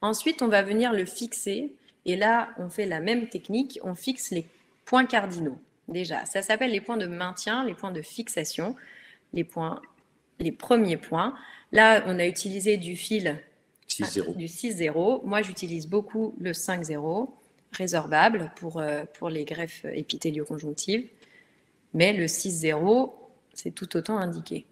Ensuite, on va venir le fixer. Et là, on fait la même technique, on fixe les points cardinaux. Déjà, ça s'appelle les points de maintien, les points de fixation, les premiers points. Là, on a utilisé du fil 6-0. Du 6-0. Moi, j'utilise beaucoup le 5-0, résorbable pour les greffes épithélio-conjonctives. Mais le 6-0, c'est tout autant indiqué.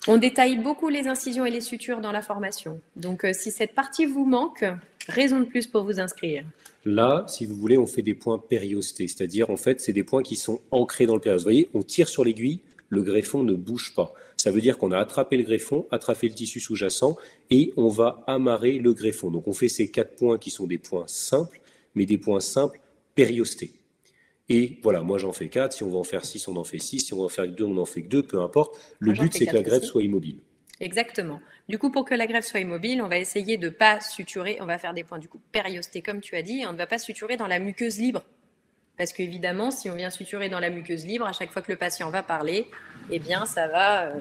On détaille beaucoup les incisions et les sutures dans la formation. Donc, si cette partie vous manque, raison de plus pour vous inscrire. Là, si vous voulez, on fait des points périostés, c'est-à-dire, en fait, c'est des points qui sont ancrés dans le périoste. Vous voyez, on tire sur l'aiguille, le greffon ne bouge pas. Ça veut dire qu'on a attrapé le greffon, attrapé le tissu sous-jacent et on va amarrer le greffon. Donc, on fait ces 4 points qui sont des points simples, mais des points simples périostés. Et voilà, moi j'en fais 4, si on va en faire 6, on en fait 6, si on va en faire 2, on n'en fait que 2, peu importe. Le but, c'est que la greffe soit immobile. Exactement. Du coup, pour que la greffe soit immobile, on va essayer de ne pas suturer, on va faire des points du coup périostés comme tu as dit, et on ne va pas suturer dans la muqueuse libre. Parce qu'évidemment, si on vient suturer dans la muqueuse libre, à chaque fois que le patient va parler, eh bien ça va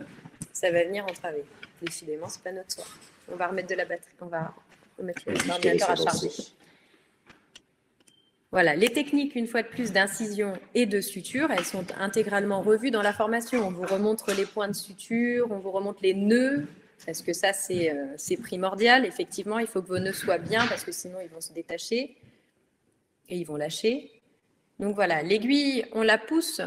venir entraver. Décidément, ce n'est pas notre soir. On va remettre de la batterie, on va remettre l'ordinateur à charger. Voilà, les techniques, une fois de plus, d'incision et de suture, elles sont intégralement revues dans la formation. On vous remontre les points de suture, on vous remontre les nœuds, parce que ça, c'est primordial. Effectivement, il faut que vos nœuds soient bien, parce que sinon, ils vont se détacher et ils vont lâcher. Donc voilà, l'aiguille, on la pousse,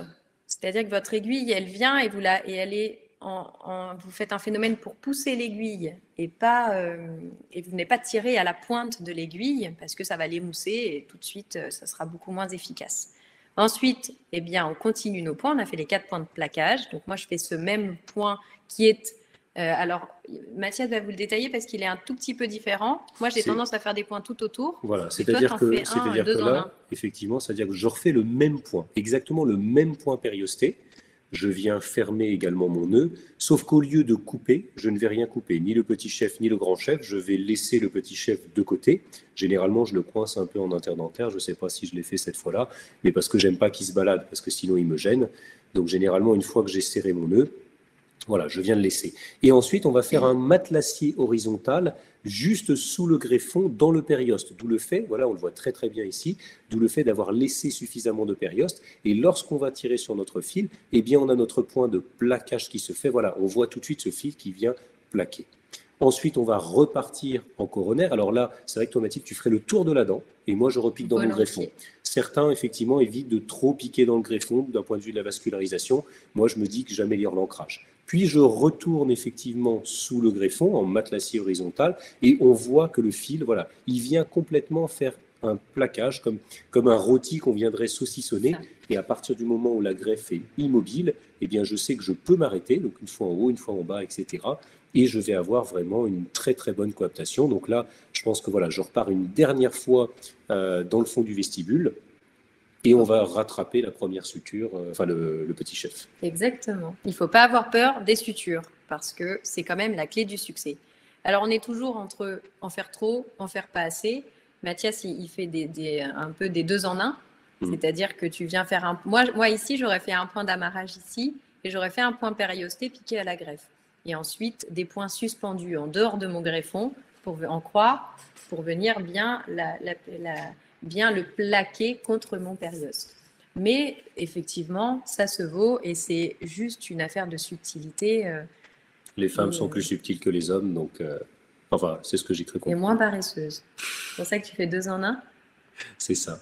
c'est-à-dire que votre aiguille, elle vient et elle est vous faites un phénomène pour pousser l'aiguille et vous n'êtes pas tiré à la pointe de l'aiguille parce que ça va l'émousser et tout de suite, ça sera beaucoup moins efficace. Ensuite, eh bien, on continue nos points. On a fait les 4 points de plaquage. Donc, moi, je fais ce même point qui est... alors, Mathias va vous le détailler parce qu'il est un tout petit peu différent. Moi, j'ai tendance à faire des points tout autour. Voilà, c'est-à-dire que là, effectivement, c'est-à-dire que je refais le même point, exactement le même point périosté. Je viens fermer également mon nœud, sauf qu'au lieu de couper, je ne vais rien couper, ni le petit chef, ni le grand chef. Je vais laisser le petit chef de côté. Généralement, je le coince un peu en interdentaire. Je ne sais pas si je l'ai fait cette fois-là, mais parce que j'aime pas qu'il se balade, parce que sinon il me gêne. Donc, généralement, une fois que j'ai serré mon nœud, voilà, je viens de laisser. Et ensuite, on va faire un matelassier horizontal juste sous le greffon dans le périoste. D'où le fait, voilà, on le voit très très bien ici, d'où le fait d'avoir laissé suffisamment de périoste. Et lorsqu'on va tirer sur notre fil, eh bien, on a notre point de plaquage qui se fait. Voilà, on voit tout de suite ce fil qui vient plaquer. Ensuite, on va repartir en coronaire. Alors là, c'est vrai que toi, Mathilde, tu ferais le tour de la dent et moi, je repique dans mon greffon. Certains, effectivement, évitent de trop piquer dans le greffon d'un point de vue de la vascularisation. Moi, je me dis que j'améliore l'ancrage. Puis, je retourne effectivement sous le greffon en matelassier horizontal et on voit que le fil, voilà, il vient complètement faire un plaquage comme un rôti qu'on viendrait saucissonner. Et à partir du moment où la greffe est immobile, eh bien, je sais que je peux m'arrêter, donc une fois en haut, une fois en bas, etc. Et je vais avoir vraiment une très très bonne coaptation. Donc là, je pense que voilà, je repars une dernière fois dans le fond du vestibule. Et on va rattraper la première suture, enfin le petit chef. Exactement. Il ne faut pas avoir peur des sutures parce que c'est quand même la clé du succès. Alors, on est toujours entre en faire trop, en faire pas assez. Mathias, il fait un peu des deux en un. C'est-à-dire que tu viens faire un... Moi ici, j'aurais fait un point d'amarrage ici et j'aurais fait un point périosté piqué à la greffe. Et ensuite, des points suspendus en dehors de mon greffon en croix pour venir bien le plaquer contre mon périoste. Mais effectivement, ça se vaut et c'est juste une affaire de subtilité. Les femmes sont plus subtiles que les hommes, donc enfin, c'est ce que j'ai cru comprendre. Et moins paresseuses. C'est pour ça que tu fais deux en un. C'est ça.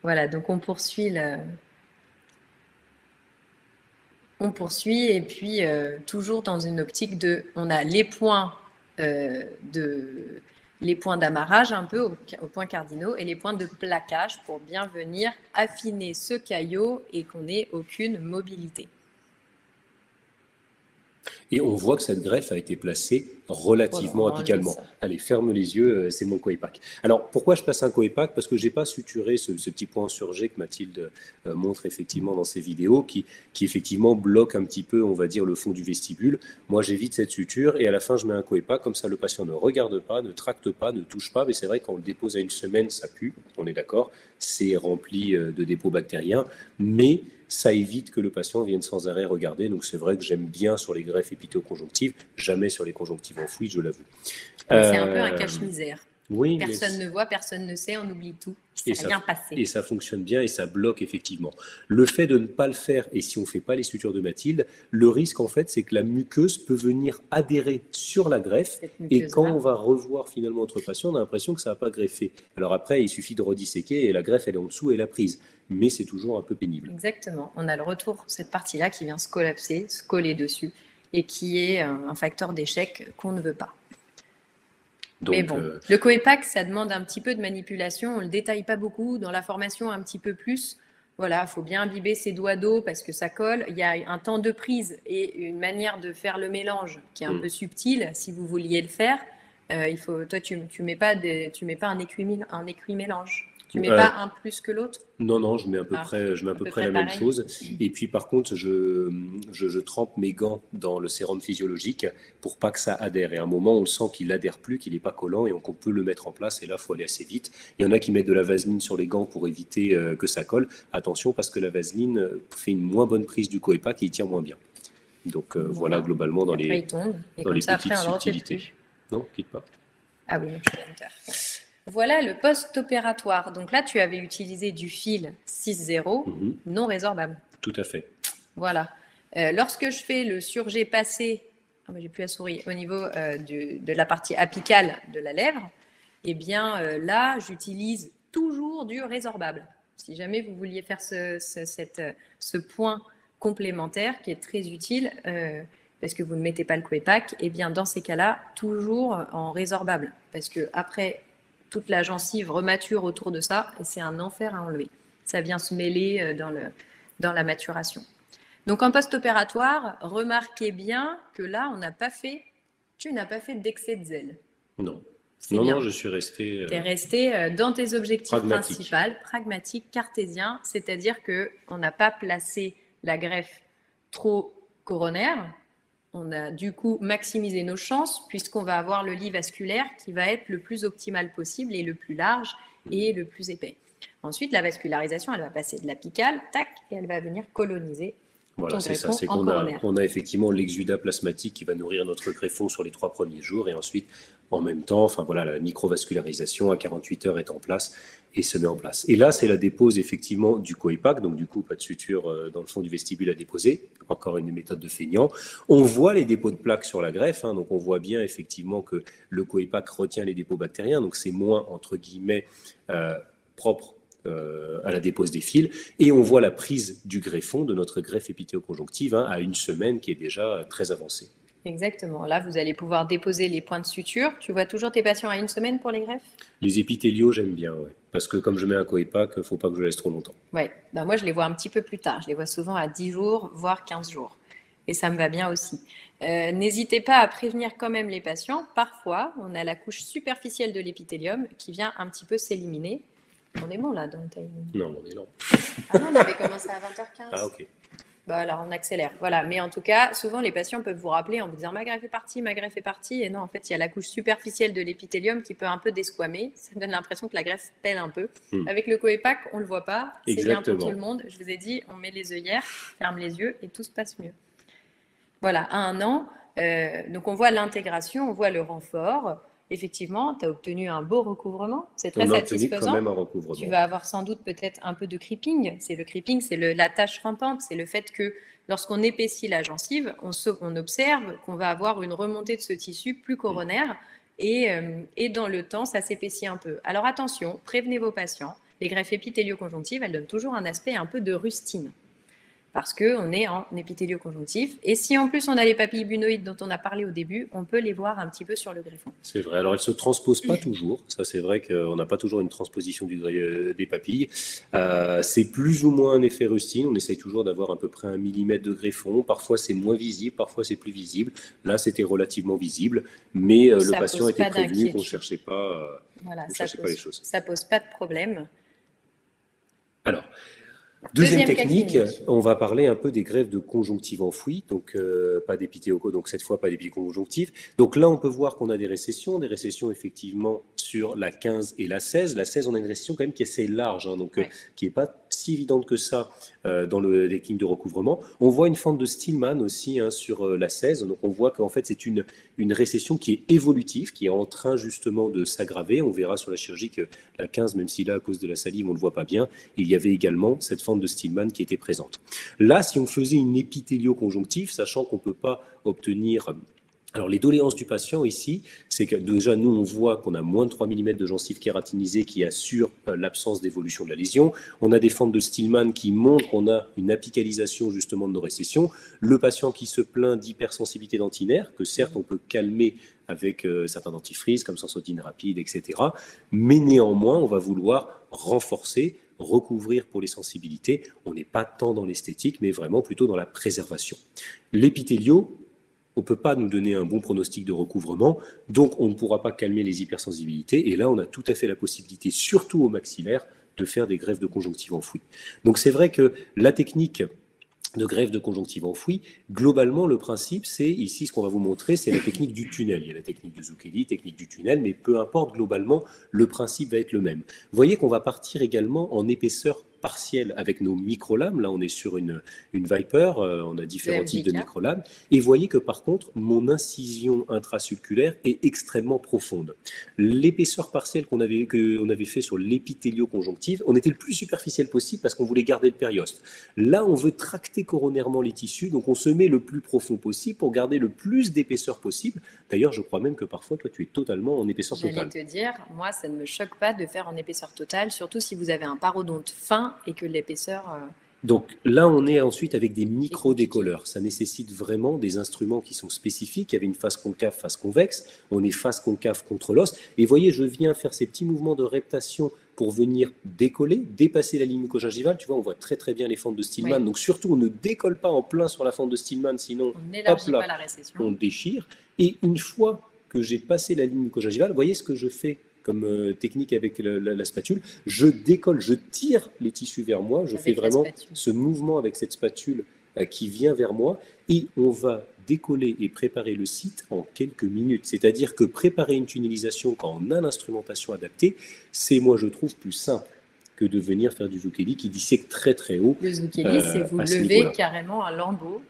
Voilà, donc on poursuit et puis toujours dans une optique on a les points d'amarrage un peu aux points cardinaux et les points de plaquage pour bien venir affiner ce caillot et qu'on n'ait aucune mobilité. Et on voit que cette greffe a été placée relativement apicalement. Allez, ferme les yeux, c'est mon Coepac. Alors, pourquoi je place un Coepac? Parce que je n'ai pas suturé ce petit point surgé que Mathilde montre effectivement dans ses vidéos, qui effectivement bloque un petit peu, on va dire, le fond du vestibule. Moi, j'évite cette suture et à la fin, je mets un Coepac. Comme ça, le patient ne regarde pas, ne tracte pas, ne touche pas. Mais c'est vrai, quand on le dépose à une semaine, ça pue, on est d'accord. C'est rempli de dépôts bactériens. Mais ça évite que le patient vienne sans arrêt regarder. Donc, c'est vrai que j'aime bien sur les greffes épithéoconjonctives, jamais sur les conjonctives enfouies, je l'avoue. C'est un peu un cache-misère. Oui, personne ne voit, personne ne sait, on oublie tout. Il s'est rien passé. Et ça fonctionne bien et ça bloque effectivement. Le fait de ne pas le faire, et si on ne fait pas les sutures de Mathilde, le risque en fait, c'est que la muqueuse peut venir adhérer sur la greffe. Et quand on va revoir finalement notre patient, on a l'impression que ça n'a pas greffé. Alors après, il suffit de redisséquer et la greffe, elle est en dessous et la prise. Mais c'est toujours un peu pénible. Exactement. On a le retour, cette partie-là qui vient se collapser, se coller dessus et qui est un facteur d'échec qu'on ne veut pas. Donc, mais bon, le Coepac, ça demande un petit peu de manipulation. On ne le détaille pas beaucoup. Dans la formation, un petit peu plus. Voilà, il faut bien imbiber ses doigts d'eau parce que ça colle. Il y a un temps de prise et une manière de faire le mélange qui est un peu subtile. Si vous vouliez le faire, toi, tu mets pas un écui-mélange. Tu ne mets pas un plus que l'autre? Non, je mets à peu près la même chose. Et puis par contre, je trempe mes gants dans le sérum physiologique pour pas que ça adhère. Et à un moment, on sent qu'il adhère plus, qu'il n'est pas collant, et on peut le mettre en place. Et là, il faut aller assez vite. Il y en a qui mettent de la vaseline sur les gants pour éviter que ça colle. Attention, parce que la vaseline fait une moins bonne prise du Coepac et il tient moins bien. Donc voilà, globalement, dans les petites subtilités. Non, quitte pas. Ah oui, je vais faire. Voilà le post-opératoire. Donc là, tu avais utilisé du fil 6-0 non résorbable. Tout à fait. Voilà. Lorsque je fais le surjet passé, j'ai plus la souris, au niveau de la partie apicale de la lèvre, eh bien là, j'utilise toujours du résorbable. Si jamais vous vouliez faire ce point complémentaire qui est très utile, parce que vous ne mettez pas le Coepac, eh bien dans ces cas-là, toujours en résorbable. Parce que après, toute la gencive remature autour de ça et c'est un enfer à enlever. Ça vient se mêler dans la maturation. Donc en post-opératoire, remarquez bien que là, tu n'as pas fait d'excès de zèle. Non, je suis resté... Tu es resté dans tes objectifs principaux, pragmatique, cartésien, c'est-à-dire qu'on n'a pas placé la greffe trop coronaire. On a du coup maximisé nos chances puisqu'on va avoir le lit vasculaire qui va être le plus optimal possible et le plus large et le plus épais. Ensuite, la vascularisation, elle va passer de l'apicale, tac, et elle va venir coloniser. Voilà, c'est ça, c'est qu'on a effectivement l'exudat plasmatique qui va nourrir notre greffon sur les 3 premiers jours et ensuite, en même temps, la microvascularisation à 48 heures est en place et se met en place. Et là, c'est la dépose effectivement du Coepac, donc du coup, pas de suture dans le fond du vestibule à déposer, encore une méthode de feignant. On voit les dépôts de plaques sur la greffe, donc on voit bien effectivement que le Coepac retient les dépôts bactériens, donc c'est moins, entre guillemets, propre à la dépose des fils, et on voit la prise du greffon, de notre greffe épithéoconjonctive, à une semaine qui est déjà très avancée. Exactement. Là, vous allez pouvoir déposer les points de suture. Tu vois toujours tes patients à une semaine pour les greffes? Les épithéliaux, j'aime bien, ouais. Parce que comme je mets un Coepac, il ne faut pas que je laisse trop longtemps. Oui, moi je les vois un petit peu plus tard. Je les vois souvent à 10 jours, voire 15 jours. Et ça me va bien aussi. N'hésitez pas à prévenir quand même les patients. Parfois, on a la couche superficielle de l'épithélium qui vient un petit peu s'éliminer. On est bon là dans le timing. Non, on est lent. Ah non, on avait commencé à 20h15. Ah, ok. Bah alors on accélère. Voilà. Mais en tout cas, souvent les patients peuvent vous rappeler en vous disant ma greffe est partie. Et non, en fait, il y a la couche superficielle de l'épithélium qui peut un peu desquamer. Ça donne l'impression que la greffe pèle un peu. Avec le Coepac, on ne le voit pas. C'est bien pour tout le monde. Je vous ai dit, on met les œillères, ferme les yeux et tout se passe mieux. Voilà, à 1 an. Donc on voit l'intégration, on voit le renfort. Effectivement, tu as obtenu un beau recouvrement. C'est très satisfaisant. Quand même un recouvrement. Tu vas avoir sans doute peut-être un peu de creeping. C'est le creeping, c'est la tache rampante. C'est le fait que lorsqu'on épaissit la gencive, on observe qu'on va avoir une remontée de ce tissu plus coronaire. Et dans le temps, ça s'épaissit un peu. Alors attention, prévenez vos patients. Les greffes épithélio-conjonctives, elles donnent toujours un aspect un peu de rustine, parce qu'on est en épithélio-conjonctif. Et si en plus on a les papilles bunoïdes dont on a parlé au début, on peut les voir un petit peu sur le greffon. C'est vrai. Alors elles ne se transposent pas toujours. Ça, c'est vrai qu'on n'a pas toujours une transposition des papilles. C'est plus ou moins un effet rustine. On essaye toujours d'avoir à peu près 1 millimètre de greffon. Parfois c'est moins visible, parfois c'est plus visible. Là, c'était relativement visible, mais le patient était prévenu qu'on ne cherchait pas, les choses. Ça ne pose pas de problème. Alors, Deuxième technique, on va parler un peu des greffes de conjonctive enfouies, donc pas d'épithéoco, donc cette fois pas d'épiconjonctive. Donc là, on peut voir qu'on a des récessions effectivement sur la 15 et la 16. La 16, on a une récession quand même qui est assez large, hein, donc qui n'est pas si évidente que ça dans les techniques de recouvrement. On voit une fente de Stillman aussi sur la 16, donc on voit qu'en fait c'est une récession qui est évolutive, qui est en train justement de s'aggraver. On verra sur la chirurgie que la 15, même si là, à cause de la salive, on ne le voit pas bien, il y avait également cette fente de Stillman qui était présente. Là, si on faisait une épithélio-conjonctive, sachant qu'on ne peut pas obtenir... Alors, les doléances du patient ici, c'est que déjà, nous, on voit qu'on a moins de 3 mm de gencive kératinisée qui assure l'absence d'évolution de la lésion. On a des fentes de Stillman qui montrent qu'on a une apicalisation justement de nos récessions. Le patient qui se plaint d'hypersensibilité dentinaire, que certes, on peut calmer avec certains dentifrices, comme Sensodyne rapide, etc. Mais néanmoins, on va vouloir renforcer, recouvrir pour les sensibilités. On n'est pas tant dans l'esthétique, mais vraiment plutôt dans la préservation. L'épithélio, on ne peut pas nous donner un bon pronostic de recouvrement, donc on ne pourra pas calmer les hypersensibilités. Et là, on a tout à fait la possibilité, surtout au maxillaire, de faire des greffes de conjonctive enfouie. Donc c'est vrai que la technique de greffe de conjonctive enfouie, globalement, le principe, c'est ici ce qu'on va vous montrer, c'est la technique du tunnel. Il y a la technique de Zucchelli, technique du tunnel, mais peu importe, globalement, le principe va être le même. Vous voyez qu'on va partir également en épaisseur partielle avec nos microlames. Là, on est sur une Viper, on a différents types de microlames. Et vous voyez que par contre, mon incision intracirculaire est extrêmement profonde. L'épaisseur partielle qu'on avait fait sur l'épithélio-conjonctive, on était le plus superficiel possible parce qu'on voulait garder le périoste. Là, on veut tracter coronairement les tissus, donc on se met le plus profond possible pour garder le plus d'épaisseur possible. D'ailleurs, je crois même que parfois, toi, tu es totalement en épaisseur totale. J'allais te dire, moi, ça ne me choque pas de faire en épaisseur totale, surtout si vous avez un parodonte fin et que l'épaisseur... Donc là, on est ensuite avec des micro-décolleurs. Ça nécessite vraiment des instruments qui sont spécifiques. Il y avait une face concave, face convexe. On est face concave contre l'os. Et vous voyez, je viens faire ces petits mouvements de reptation pour venir décoller, dépasser la ligne mucogingivale. Tu vois, on voit très très bien les fentes de Stillman. Oui. Donc surtout, on ne décolle pas en plein sur la fente de Stillman, sinon on n'élargit pas la récession. On déchire. Et une fois que j'ai passé la ligne mucogingivale, vous voyez ce que je fais comme technique avec la spatule, je décolle, je tire les tissus vers moi, je fais vraiment ce mouvement avec cette spatule qui vient vers moi et on va décoller et préparer le site en quelques minutes. C'est-à-dire que préparer une tunnelisation quand on a l'instrumentation adaptée, c'est, moi je trouve, plus simple que de venir faire du Zucchelli qui dissèque très très haut. Le Zucchelli, c'est vous levez carrément un lambeau.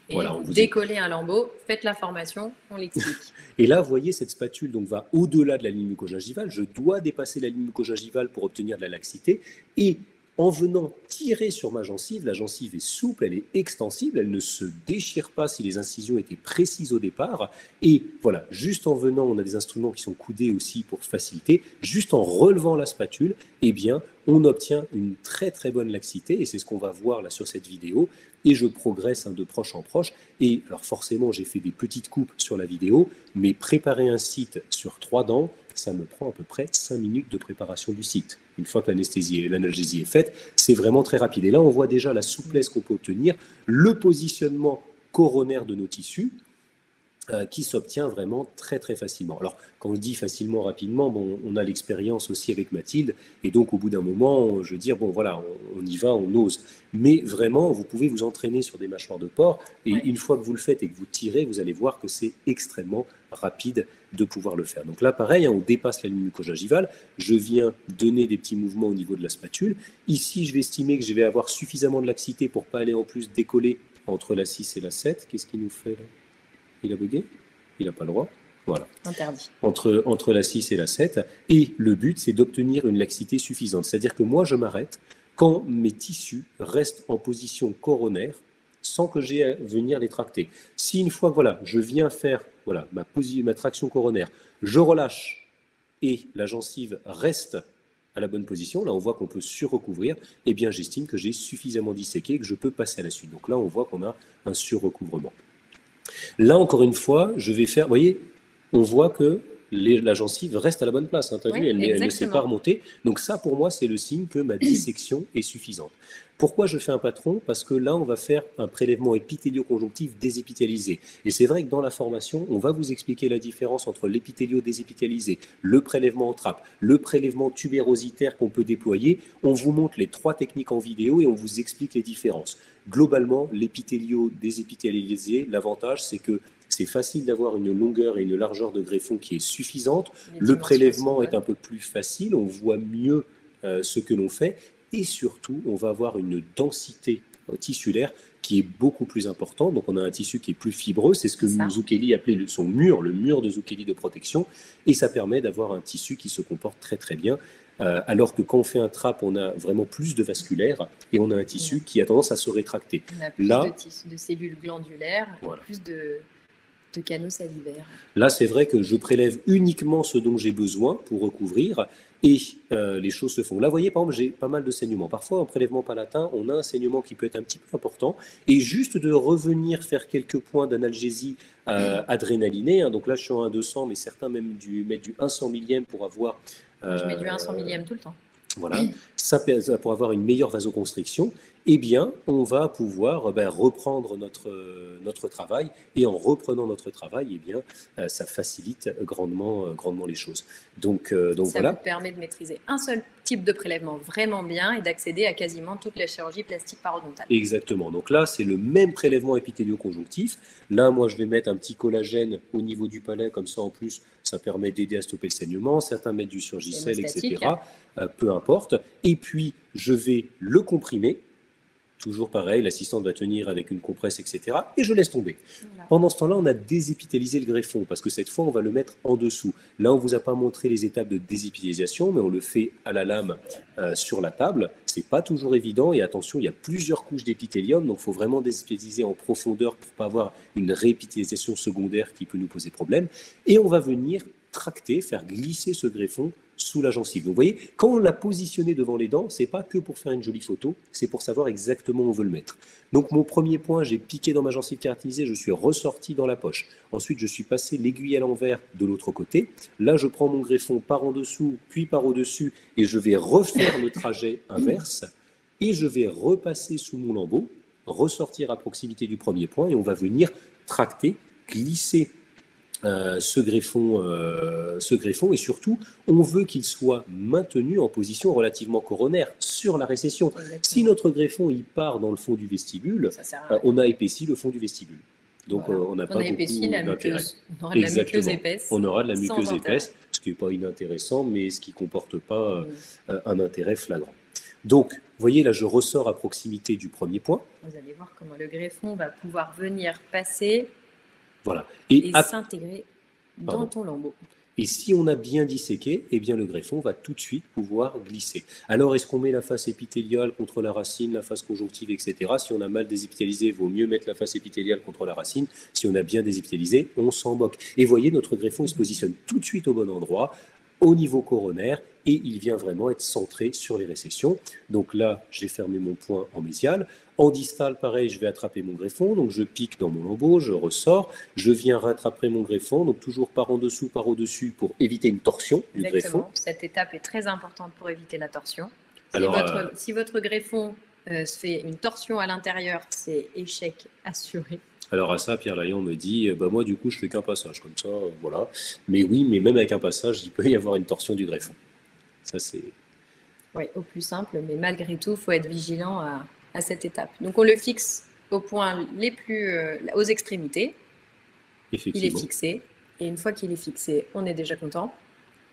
Et voilà, vous décollez un lambeau, faites la formation, on l'explique. Et là, vous voyez, cette spatule donc, va au-delà de la ligne mucogingivale. Je dois dépasser la ligne mucogingivale pour obtenir de la laxité. Et en venant tirer sur ma gencive, la gencive est souple, elle est extensible, elle ne se déchire pas si les incisions étaient précises au départ. Et voilà, juste en venant, on a des instruments qui sont coudés aussi pour faciliter. Juste en relevant la spatule, eh bien, on obtient une très très bonne laxité. Et c'est ce qu'on va voir là sur cette vidéo. Et je progresse de proche en proche. Et alors forcément, j'ai fait des petites coupes sur la vidéo, mais préparer un site sur 3 dents, ça me prend à peu près 5 minutes de préparation du site. Une fois que l'analgésie est faite, c'est vraiment très rapide. Et là, on voit déjà la souplesse qu'on peut obtenir, le positionnement coronaire de nos tissus. qui s'obtient vraiment très très facilement. Alors, quand on dit facilement, rapidement, bon, on a l'expérience aussi avec Mathilde, et donc au bout d'un moment, je veux dire, bon voilà, on y va, on ose. Mais vraiment, vous pouvez vous entraîner sur des mâchoires de porc, et une fois que vous le faites et que vous tirez, vous allez voir que c'est extrêmement rapide de pouvoir le faire. Donc là, pareil, on dépasse la ligne mucogingivale, je viens donner des petits mouvements au niveau de la spatule. Ici, je vais estimer que je vais avoir suffisamment de laxité pour ne pas aller en plus décoller entre la 6 et la 7. Qu'est-ce qu'il nous fait là? Il a bugué? Il n'a pas le droit. Voilà. Interdit. Entre la 6 et la 7. Et le but, c'est d'obtenir une laxité suffisante. C'est-à-dire que moi, je m'arrête quand mes tissus restent en position coronaire sans que j'aie à venir les tracter. Si une fois que voilà, je viens faire voilà, ma traction coronaire, je relâche et la gencive reste à la bonne position, là on voit qu'on peut surrecouvrir, eh bien j'estime que j'ai suffisamment disséqué et que je peux passer à la suite. Donc là, on voit qu'on a un surrecouvrement. Là, encore une fois, je vais faire, vous voyez, on voit que la gencive reste à la bonne place. Hein, tu as vu, elle ne s'est pas remontée. Donc ça, pour moi, c'est le signe que ma dissection est suffisante. Pourquoi je fais un patron? Parce que là, on va faire un prélèvement épithélio-conjonctif désépithélisé. Et c'est vrai que dans la formation, on va vous expliquer la différence entre l'épithélio désépithélisé, le prélèvement en trappe, le prélèvement tubérositaire qu'on peut déployer. On vous montre les 3 techniques en vidéo et on vous explique les différences. Globalement, l'épithélio désépithélisé, l'avantage, c'est que c'est facile d'avoir une longueur et une largeur de greffon qui est suffisante. Le prélèvement est un peu plus facile, on voit mieux ce que l'on fait. Et surtout, on va avoir une densité tissulaire qui est beaucoup plus importante. Donc, on a un tissu qui est plus fibreux. C'est ce que Zucchelli appelait son mur, le mur de Zucchelli de protection. Et ça permet d'avoir un tissu qui se comporte très, très bien. Alors que quand on fait un trap, on a vraiment plus de vasculaire et on a un tissu qui a tendance à se rétracter. On a plus de cellules glandulaires, plus de canaux salivaires. Là, c'est vrai que je prélève uniquement ce dont j'ai besoin pour recouvrir et les choses se font. Là, vous voyez, par exemple, j'ai pas mal de saignements. Parfois, en prélèvement palatin, on a un saignement qui peut être un petit peu important et juste de revenir faire quelques points d'analgésie adrénalinée. Hein. Donc là, je suis en 1/200, mais certains même mettent du 1/100 millième pour avoir... je mets du 1/100 millième tout le temps. Voilà, ça pour avoir une meilleure vasoconstriction, eh bien, on va pouvoir reprendre notre travail. Et en reprenant notre travail, eh bien, ça facilite grandement les choses. Donc ça voilà. vous permet de maîtriser un seul type de prélèvement vraiment bien et d'accéder à quasiment toute la chirurgie plastique parodontale. Exactement. Donc là, c'est le même prélèvement épithélio-conjonctif. Là, moi, je vais mettre un petit collagène au niveau du palais, comme ça, en plus, ça permet d'aider à stopper le saignement. Certains mettent du Surgicel, etc. Peu importe. Et puis, je vais le comprimer. Toujours pareil, l'assistante va tenir avec une compresse, etc. Et je laisse tomber. Voilà. Pendant ce temps-là, on a désépithélisé le greffon, parce que cette fois, on va le mettre en dessous. Là, on ne vous a pas montré les étapes de désépithélisation, mais on le fait à la lame sur la table. Ce n'est pas toujours évident. Et attention, il y a plusieurs couches d'épithélium, donc il faut vraiment désépithéliser en profondeur pour ne pas avoir une réépithélisation secondaire qui peut nous poser problème. Et on va venir tracter, faire glisser ce greffon sous la gencive. Donc, vous voyez, quand on l'a positionné devant les dents, ce n'est pas que pour faire une jolie photo, c'est pour savoir exactement où on veut le mettre. Donc, mon premier point, j'ai piqué dans ma gencive caratinisée, je suis ressorti dans la poche. Ensuite, je suis passé l'aiguille à l'envers de l'autre côté. Là, je prends mon greffon par en dessous, puis par au-dessus, et je vais refaire le trajet inverse, et je vais repasser sous mon lambeau, ressortir à proximité du premier point, et on va venir tracter, glisser ce greffon, et surtout, on veut qu'il soit maintenu en position relativement coronaire sur la récession. Exactement. Si notre greffon il part dans le fond du vestibule, on a épaissi le fond du vestibule. Donc, voilà. On n'a pas épaissi la muqueuse. On aura de la muqueuse épaisse. On aura de la muqueuse épaisse, ce qui n'est pas inintéressant, mais ce qui ne comporte pas un intérêt flagrant. Donc, vous voyez, là, je ressors à proximité du premier point. Vous allez voir comment le greffon va pouvoir venir passer... Voilà. Et s'intégrer dans ton lambeau. Et si on a bien disséqué, eh bien le greffon va tout de suite pouvoir glisser. Alors, est-ce qu'on met la face épithéliale contre la racine, la face conjonctive, etc. Si on a mal désépithélisé, il vaut mieux mettre la face épithéliale contre la racine. Si on a bien désépithélisé, on s'en moque. Et vous voyez, notre greffon il se positionne tout de suite au bon endroit, au niveau coronaire, et il vient vraiment être centré sur les récessions. Donc là, j'ai fermé mon point en mésial. En distal, pareil, je vais attraper mon greffon, donc je pique dans mon lambeau, je ressors, je viens rattraper mon greffon, donc toujours par en dessous, par au-dessus, pour éviter une torsion du greffon. Cette étape est très importante pour éviter la torsion. Si votre greffon se fait une torsion à l'intérieur, c'est échec assuré. Alors à ça, Pierre Laillant me dit, bah moi du coup je fais qu'un passage comme ça, voilà. Mais oui, mais même avec un passage, il peut y avoir une torsion du greffon. Ça c'est. Oui, au plus simple, mais malgré tout, il faut être vigilant à cette étape. Donc on le fixe aux points les plus aux extrémités. Il est fixé. Et une fois qu'il est fixé, on est déjà content.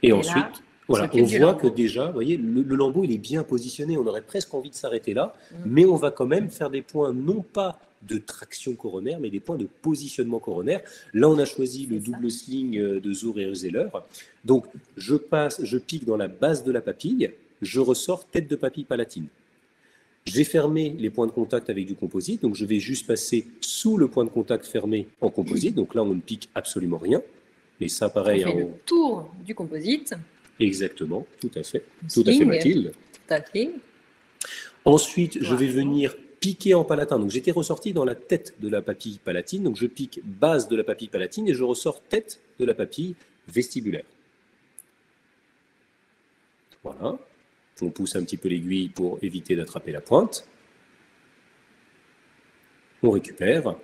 Et ensuite, là, voilà, on voit que déjà, vous voyez, le lambeau, il est bien positionné. On aurait presque envie de s'arrêter là, mais on va quand même faire des points, non pas de traction coronaire, mais des points de positionnement coronaire. Là, on a choisi le double sling de Zur et Zeller. Donc, je pique dans la base de la papille, je ressors tête de papille palatine. J'ai fermé les points de contact avec du composite, donc je vais juste passer sous le point de contact fermé en composite. Donc là, on ne pique absolument rien. Et ça, pareil. On fait le tour du composite. Exactement, tout à fait. Tout à fait, Mathilde. Tout à fait. Ensuite, je vais venir piquer en palatin. Donc, j'étais ressorti dans la tête de la papille palatine. Donc, je pique base de la papille palatine et je ressors tête de la papille vestibulaire. Voilà. On pousse un petit peu l'aiguille pour éviter d'attraper la pointe. On récupère.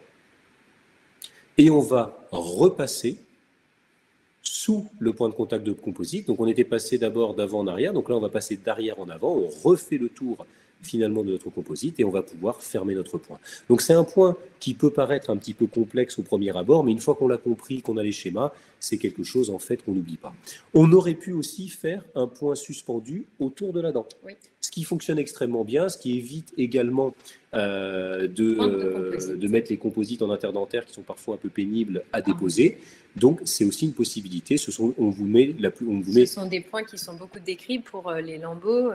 Et on va repasser sous le point de contact de composite. Donc on était passé d'abord d'avant en arrière, donc là on va passer d'arrière en avant, on refait le tour finalement de notre composite et on va pouvoir fermer notre point. Donc c'est un point qui peut paraître un petit peu complexe au premier abord, mais une fois qu'on l'a compris, qu'on a les schémas, c'est quelque chose en fait qu'on n'oublie pas. On aurait pu aussi faire un point suspendu autour de la dent, ce qui fonctionne extrêmement bien, ce qui évite également de mettre les composites en interdentaire qui sont parfois un peu pénibles à déposer. Donc, c'est aussi une possibilité. Ce sont des points qui sont beaucoup décrits pour les lambeaux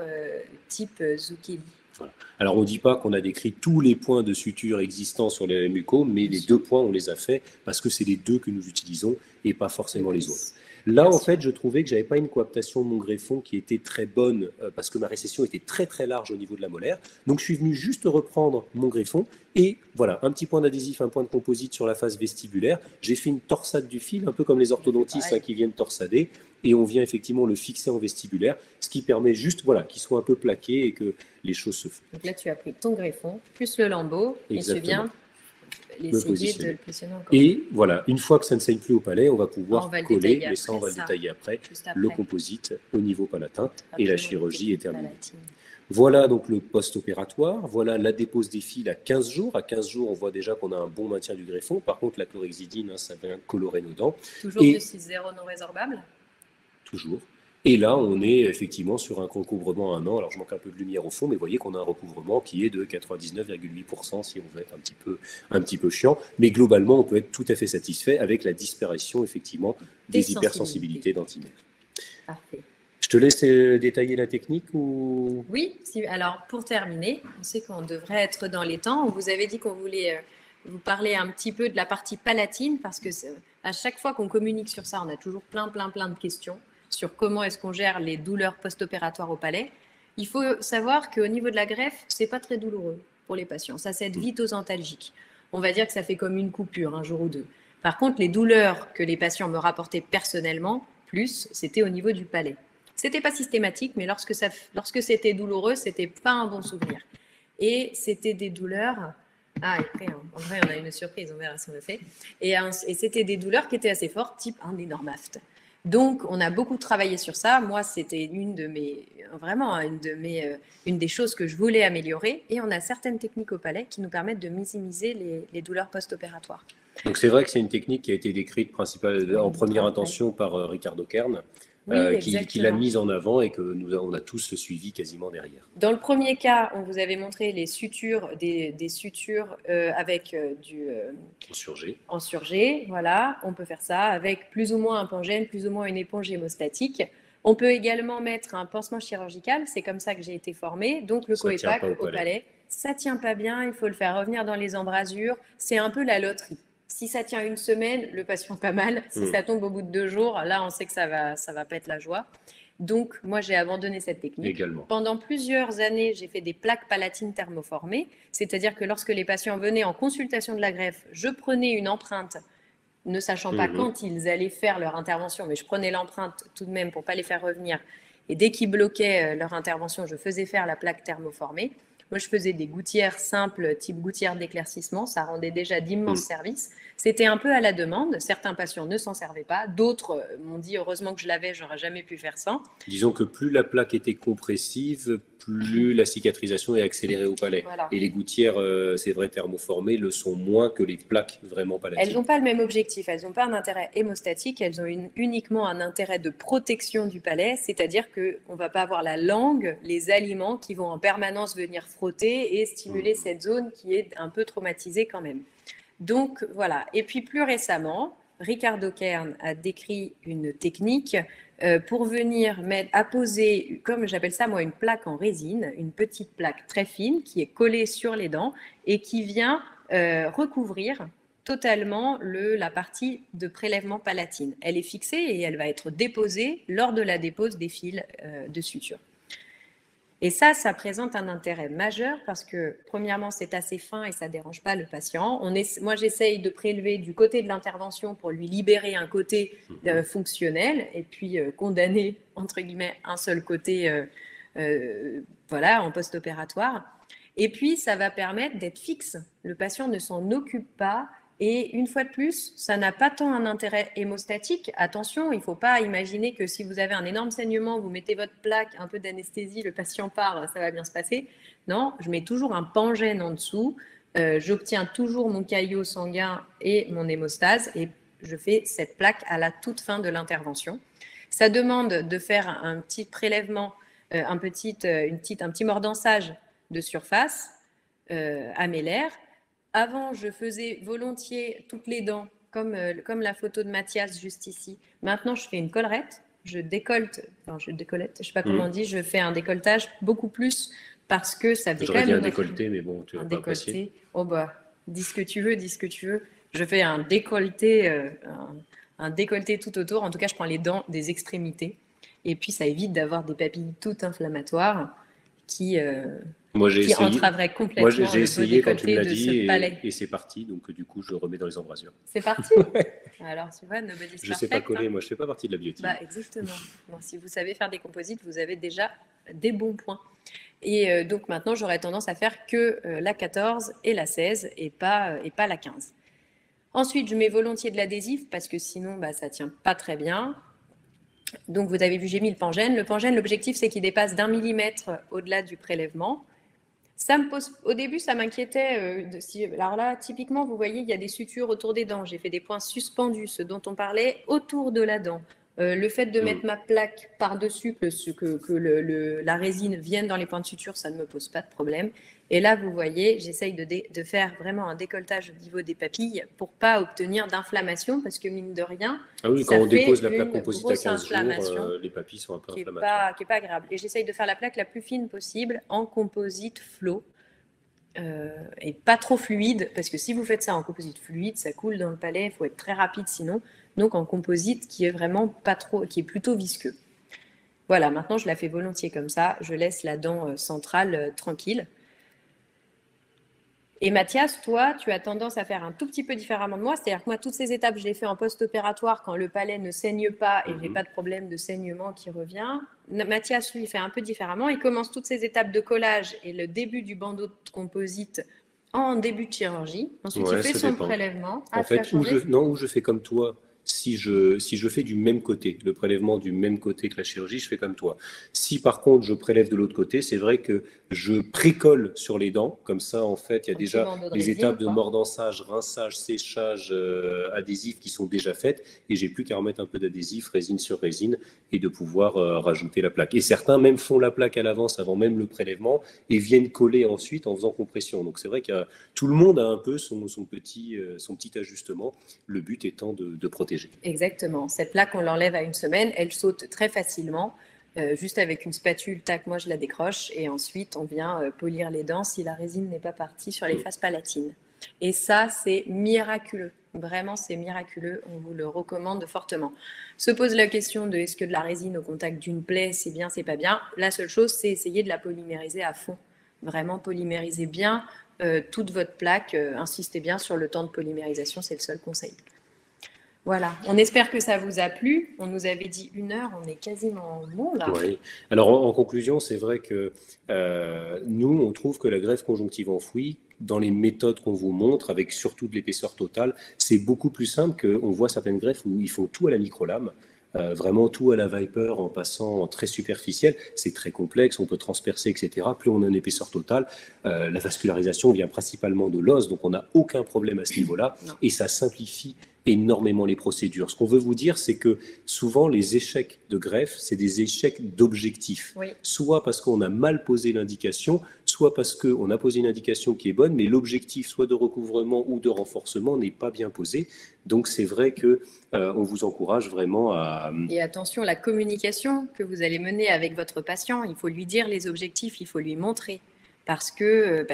type Zucchini. Voilà. Alors, on ne dit pas qu'on a décrit tous les points de suture existants sur les mucos, mais les 2 points, on les a faits parce que c'est les 2 que nous utilisons et pas forcément les autres. Là, en fait, je trouvais que je n'avais pas une coaptation de mon greffon qui était très bonne parce que ma récession était très très large au niveau de la molaire. Donc, je suis venu juste reprendre mon greffon et voilà, un petit point d'adhésif, un point de composite sur la face vestibulaire. J'ai fait une torsade du fil, un peu comme les orthodontistes qui viennent torsader. Et on vient effectivement le fixer en vestibulaire, ce qui permet juste qu'il soit un peu plaqué et que les choses se font. Donc là, tu as pris ton greffon, plus le lambeau, et tu viens essayer de le positionner encore. Et voilà, une fois que ça ne saigne plus au palais, on va pouvoir coller, mais ça on va le détailler après, le composite au niveau palatin et la chirurgie est terminée. Voilà donc le post-opératoire, voilà la dépose des fils à 15 jours. À 15 jours, on voit déjà qu'on a un bon maintien du greffon. Par contre, la chlorhexidine, ça vient colorer nos dents. Toujours du 6,0 non résorbable? Toujours. Et là, on est effectivement sur un recouvrement à 1 an. Alors, je manque un peu de lumière au fond, mais vous voyez qu'on a un recouvrement qui est de 99,8% si on veut être un petit peu chiant. Mais globalement, on peut être tout à fait satisfait avec la disparition, effectivement, des hypersensibilités dentinaires. Parfait. Je te laisse détailler la technique ou... Oui, alors pour terminer, on sait qu'on devrait être dans les temps. On vous avait dit qu'on voulait vous parler un petit peu de la partie palatine parce que à chaque fois qu'on communique sur ça, on a toujours plein de questions sur comment est-ce qu'on gère les douleurs post-opératoires au palais. Il faut savoir qu'au niveau de la greffe, c'est pas très douloureux pour les patients. Ça s'aide vite aux antalgiques. On va dire que ça fait comme une coupure, un jour ou deux. Par contre, les douleurs que les patients me rapportaient personnellement, c'était au niveau du palais. C'était pas systématique, mais lorsque c'était douloureux, c'était pas un bon souvenir. Et c'était des douleurs. Ah, après, en vrai, on a une surprise, on verra si on le fait. Et c'était des douleurs qui étaient assez fortes, type un énorme aft. Donc, on a beaucoup travaillé sur ça. Moi, c'était une des choses que je voulais améliorer. Et on a certaines techniques au palais qui nous permettent de minimiser les douleurs post-opératoires. Donc, c'est vrai que c'est une technique qui a été décrite en première intention par Ricardo Kern. Qui l'a mise en avant et que on a tous suivi quasiment derrière. Dans le premier cas, on vous avait montré les sutures, des sutures avec en surgé. Voilà, on peut faire ça avec plus ou moins un pangène, plus ou moins une éponge hémostatique. On peut également mettre un pansement chirurgical, c'est comme ça que j'ai été formée. Donc le Coepac au palais, ça tient pas bien, il faut le faire revenir dans les embrasures. C'est un peu la loterie. Si ça tient une semaine, le patient pas mal. Si ça tombe au bout de 2 jours, là, on sait que ça va pas être la joie. Donc, moi, j'ai abandonné cette technique. Également. Pendant plusieurs années, j'ai fait des plaques palatines thermoformées, c'est-à-dire que lorsque les patients venaient en consultation de la greffe, je prenais une empreinte, ne sachant pas quand ils allaient faire leur intervention, mais je prenais l'empreinte tout de même pour pas les faire revenir. Et dès qu'ils bloquaient leur intervention, je faisais faire la plaque thermoformée. Moi, je faisais des gouttières simples, type gouttière d'éclaircissement. Ça rendait déjà d'immenses services. C'était un peu à la demande. Certains patients ne s'en servaient pas. D'autres m'ont dit, heureusement que je l'avais, j'aurais jamais pu faire sans. Disons que plus la plaque était compressive, plus la cicatrisation est accélérée au palais. Voilà. Et les gouttières, c'est vrai, thermoformées, le sont moins que les plaques vraiment palatines. Elles n'ont pas le même objectif. Elles n'ont pas un intérêt hémostatique. Elles ont uniquement un intérêt de protection du palais. C'est-à-dire qu'on ne va pas avoir la langue, les aliments qui vont en permanence venir frotter et stimuler cette zone qui est un peu traumatisée quand même. Donc, voilà. Et puis, plus récemment, Ricardo Kern a décrit une technique pour venir apposer, comme j'appelle ça moi, une plaque en résine, une petite plaque très fine qui est collée sur les dents et qui vient recouvrir totalement la partie de prélèvement palatine. Elle est fixée et elle va être déposée lors de la dépose des fils de suture. Et ça présente un intérêt majeur parce que, premièrement, c'est assez fin et ça ne dérange pas le patient. Moi, j'essaye de prélever du côté de l'intervention pour lui libérer un côté fonctionnel et puis condamner, entre guillemets, un seul côté voilà, en post-opératoire. Et puis, ça va permettre d'être fixe. Le patient ne s'en occupe pas. Et une fois de plus, ça n'a pas tant un intérêt hémostatique. Attention, il ne faut pas imaginer que si vous avez un énorme saignement, vous mettez votre plaque, un peu d'anesthésie, le patient part, ça va bien se passer. Non, je mets toujours un pangène en dessous. J'obtiens toujours mon caillot sanguin et mon hémostase et je fais cette plaque à la toute fin de l'intervention. Ça demande de faire un petit prélèvement, un petit mordançage de surface amélaire. Avant, je faisais volontiers toutes les dents, comme la photo de Mathias juste ici. Maintenant, je fais une collerette, je décolte, je ne sais pas comment on dit, je fais un décolletage beaucoup plus parce que ça fait quand même... J'aurais dit un décolleté, mais bon, tu vas pas apprécier. Oh bah, dis ce que tu veux, dis ce que tu veux. Je fais un décolleté, un décolleté tout autour. En tout cas, je prends les dents des extrémités. Et puis, ça évite d'avoir des papilles toutes inflammatoires qui entraveraient complètement j'ai essayé quand tu me l'as de dit ce palais. Et c'est parti. Donc, du coup, je remets dans les embrasures. C'est parti. Alors, tu vois, nobody's perfect. Je ne sais pas coller, moi, je ne fais pas partie de la biotique. Bah, exactement. Bon, si vous savez faire des composites, vous avez déjà des bons points. Et donc, maintenant, j'aurais tendance à faire que la 14 et la 16 et pas la 15. Ensuite, je mets volontiers de l'adhésif parce que sinon, ça ne tient pas très bien. Donc, vous avez vu, j'ai mis le pangène. Le pangène, l'objectif, c'est qu'il dépasse d'1 millimètre au-delà du prélèvement. Au début, ça m'inquiétait. Alors là, typiquement, vous voyez, il y a des sutures autour des dents. J'ai fait des points suspendus, ce dont on parlait, autour de la dent. Le fait de mettre ma plaque par-dessus, que la résine vienne dans les points de suture, ça ne me pose pas de problème. Et là, vous voyez, j'essaye de faire vraiment un décolletage au niveau des papilles pour ne pas obtenir d'inflammation, parce que mine de rien, quand on dépose la plaque composite à 15 jours, les papilles sont un peu inflammatoires. Qui n'est pas agréable. Et j'essaye de faire la plaque la plus fine possible en composite flow. Et pas trop fluide, parce que si vous faites ça en composite fluide, ça coule dans le palais, il faut être très rapide sinon. Donc en composite qui est vraiment pas trop, qui est plutôt visqueux. Voilà, maintenant je la fais volontiers comme ça, je laisse la dent centrale tranquille. Et Mathias, toi, tu as tendance à faire un tout petit peu différemment de moi, c'est-à-dire que moi, toutes ces étapes, je les fais en post-opératoire quand le palais ne saigne pas et j'ai pas de problème de saignement qui revient. Mathias, lui, fait un peu différemment. Il commence toutes ces étapes de collage et le début du bandeau de composite en début de chirurgie. Ensuite, il fait son prélèvement. En fait, où je fais comme toi. Si je fais du même côté, le prélèvement du même côté que la chirurgie, je fais comme toi. Si par contre je prélève de l'autre côté, c'est vrai que je précolle sur les dents. Comme ça, en fait, il y a déjà les étapes de mordançage, rinçage, séchage, adhésif qui sont déjà faites. Et j'ai plus qu'à remettre un peu d'adhésif, résine sur résine, et de pouvoir rajouter la plaque. Et certains même font la plaque à l'avance avant même le prélèvement et viennent coller ensuite en faisant compression. Donc c'est vrai que tout le monde a un peu son petit ajustement. Le but étant de protéger. Exactement. Cette plaque, on l'enlève à une semaine. Elle saute très facilement. Juste avec une spatule, tac, moi je la décroche. Et ensuite, on vient polir les dents si la résine n'est pas partie sur les faces palatines. Et ça, c'est miraculeux. Vraiment, c'est miraculeux. On vous le recommande fortement. Se pose la question de est-ce que de la résine au contact d'une plaie, c'est bien, c'est pas bien. La seule chose, c'est essayer de la polymériser à fond. Vraiment polymériser bien toute votre plaque. Insistez bien sur le temps de polymérisation, c'est le seul conseil. Voilà, on espère que ça vous a plu. On nous avait dit 1 heure, on est quasiment bon là. Oui. Alors en conclusion, c'est vrai que nous, on trouve que la greffe conjonctive enfouie, dans les méthodes qu'on vous montre, avec surtout de l'épaisseur totale, c'est beaucoup plus simple qu'on voit certaines greffes où ils font tout à la microlame. Vraiment tout à la Viper en passant en très superficiel, c'est très complexe, on peut transpercer, etc. Plus on a une épaisseur totale, la vascularisation vient principalement de l'os, donc on n'a aucun problème à ce niveau-là, et ça simplifie énormément les procédures. Ce qu'on veut vous dire, c'est que souvent les échecs de greffe, c'est des échecs d'objectifs. Oui. Soit parce qu'on a mal posé l'indication, soit parce qu'on a posé une indication qui est bonne, mais l'objectif soit de recouvrement ou de renforcement n'est pas bien posé. Donc c'est vrai que on vous encourage vraiment à... Et attention, la communication que vous allez mener avec votre patient, il faut lui dire les objectifs, il faut lui montrer. Parce que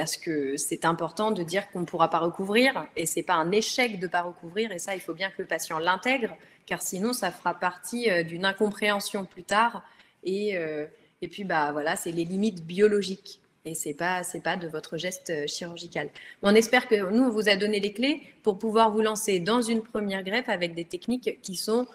c'est important de dire qu'on ne pourra pas recouvrir et ce n'est pas un échec de ne pas recouvrir, et ça, il faut bien que le patient l'intègre, car sinon, ça fera partie d'une incompréhension plus tard, et puis, voilà, c'est les limites biologiques, et ce n'est pas de votre geste chirurgical. On espère que nous, on vous a donné les clés pour pouvoir vous lancer dans une première greffe avec des techniques qui sont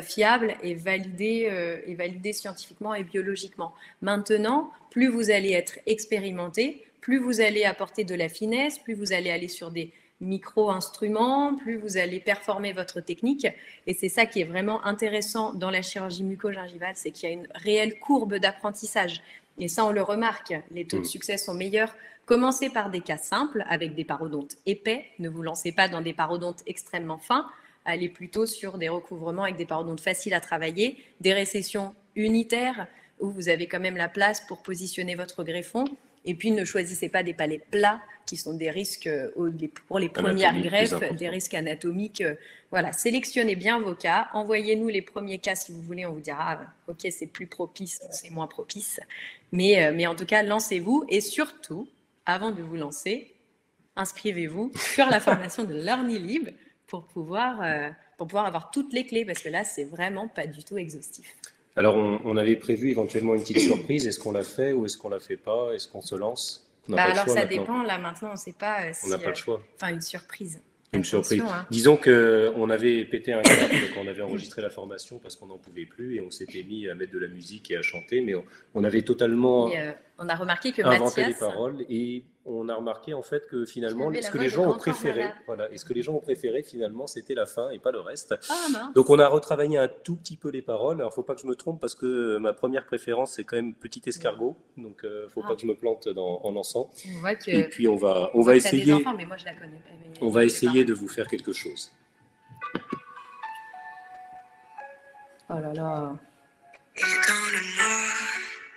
fiables et validées scientifiquement et biologiquement. Maintenant, plus vous allez être expérimenté, plus vous allez apporter de la finesse, plus vous allez aller sur des micro-instruments, plus vous allez performer votre technique. Et c'est ça qui est vraiment intéressant dans la chirurgie muco-gingivale, c'est qu'il y a une réelle courbe d'apprentissage. Et ça, on le remarque, les taux de succès sont meilleurs. Commencez par des cas simples avec des parodontes épais. Ne vous lancez pas dans des parodontes extrêmement fins. Allez plutôt sur des recouvrements avec des parodontes faciles à travailler, des récessions unitaires où vous avez quand même la place pour positionner votre greffon. Et puis, ne choisissez pas des palais plats qui sont des risques pour les premières greffes, des risques anatomiques. Voilà, sélectionnez bien vos cas. Envoyez-nous les premiers cas si vous voulez. On vous dira, OK, c'est plus propice, c'est moins propice. Mais en tout cas, lancez-vous. Et surtout, avant de vous lancer, inscrivez-vous sur la formation de LearnyLib pour pouvoir avoir toutes les clés, parce que là, c'est vraiment pas du tout exhaustif. Alors, on avait prévu éventuellement une petite surprise. Est-ce qu'on l'a fait ou est-ce qu'on la fait pas? Est-ce qu'on se lance? Alors, ça dépend. Là, maintenant, on ne sait pas si... On n'a pas le choix. Enfin, une surprise. Une surprise. Hein. Disons qu'on avait pété un câble quand on avait enregistré la formation parce qu'on n'en pouvait plus et on s'était mis à mettre de la musique et à chanter, mais on avait totalement on a remarqué que inventé les paroles et on a remarqué en fait que finalement, ce que les gens ont préféré, et ce que les gens ont préféré finalement, c'était la fin et pas le reste. Donc on a retravaillé un tout petit peu les paroles. Alors faut pas que je me trompe parce que ma première préférence c'est quand même Petit Escargot, donc faut pas que je me plante en lançant. Et puis on va essayer. Enfants, mais moi je la connais. On va essayer de vous faire quelque chose. Oh là là.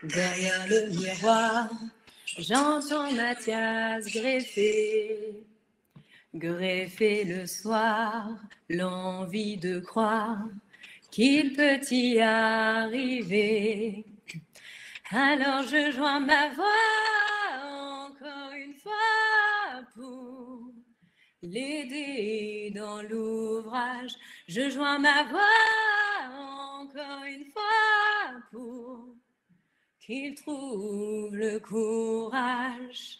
Derrière le miroir, j'entends Mathias greffer le soir, l'envie de croire qu'il peut y arriver. Alors je joins ma voix encore une fois pour l'aider dans l'ouvrage. Je joins ma voix encore une fois pour qu'il trouve le courage.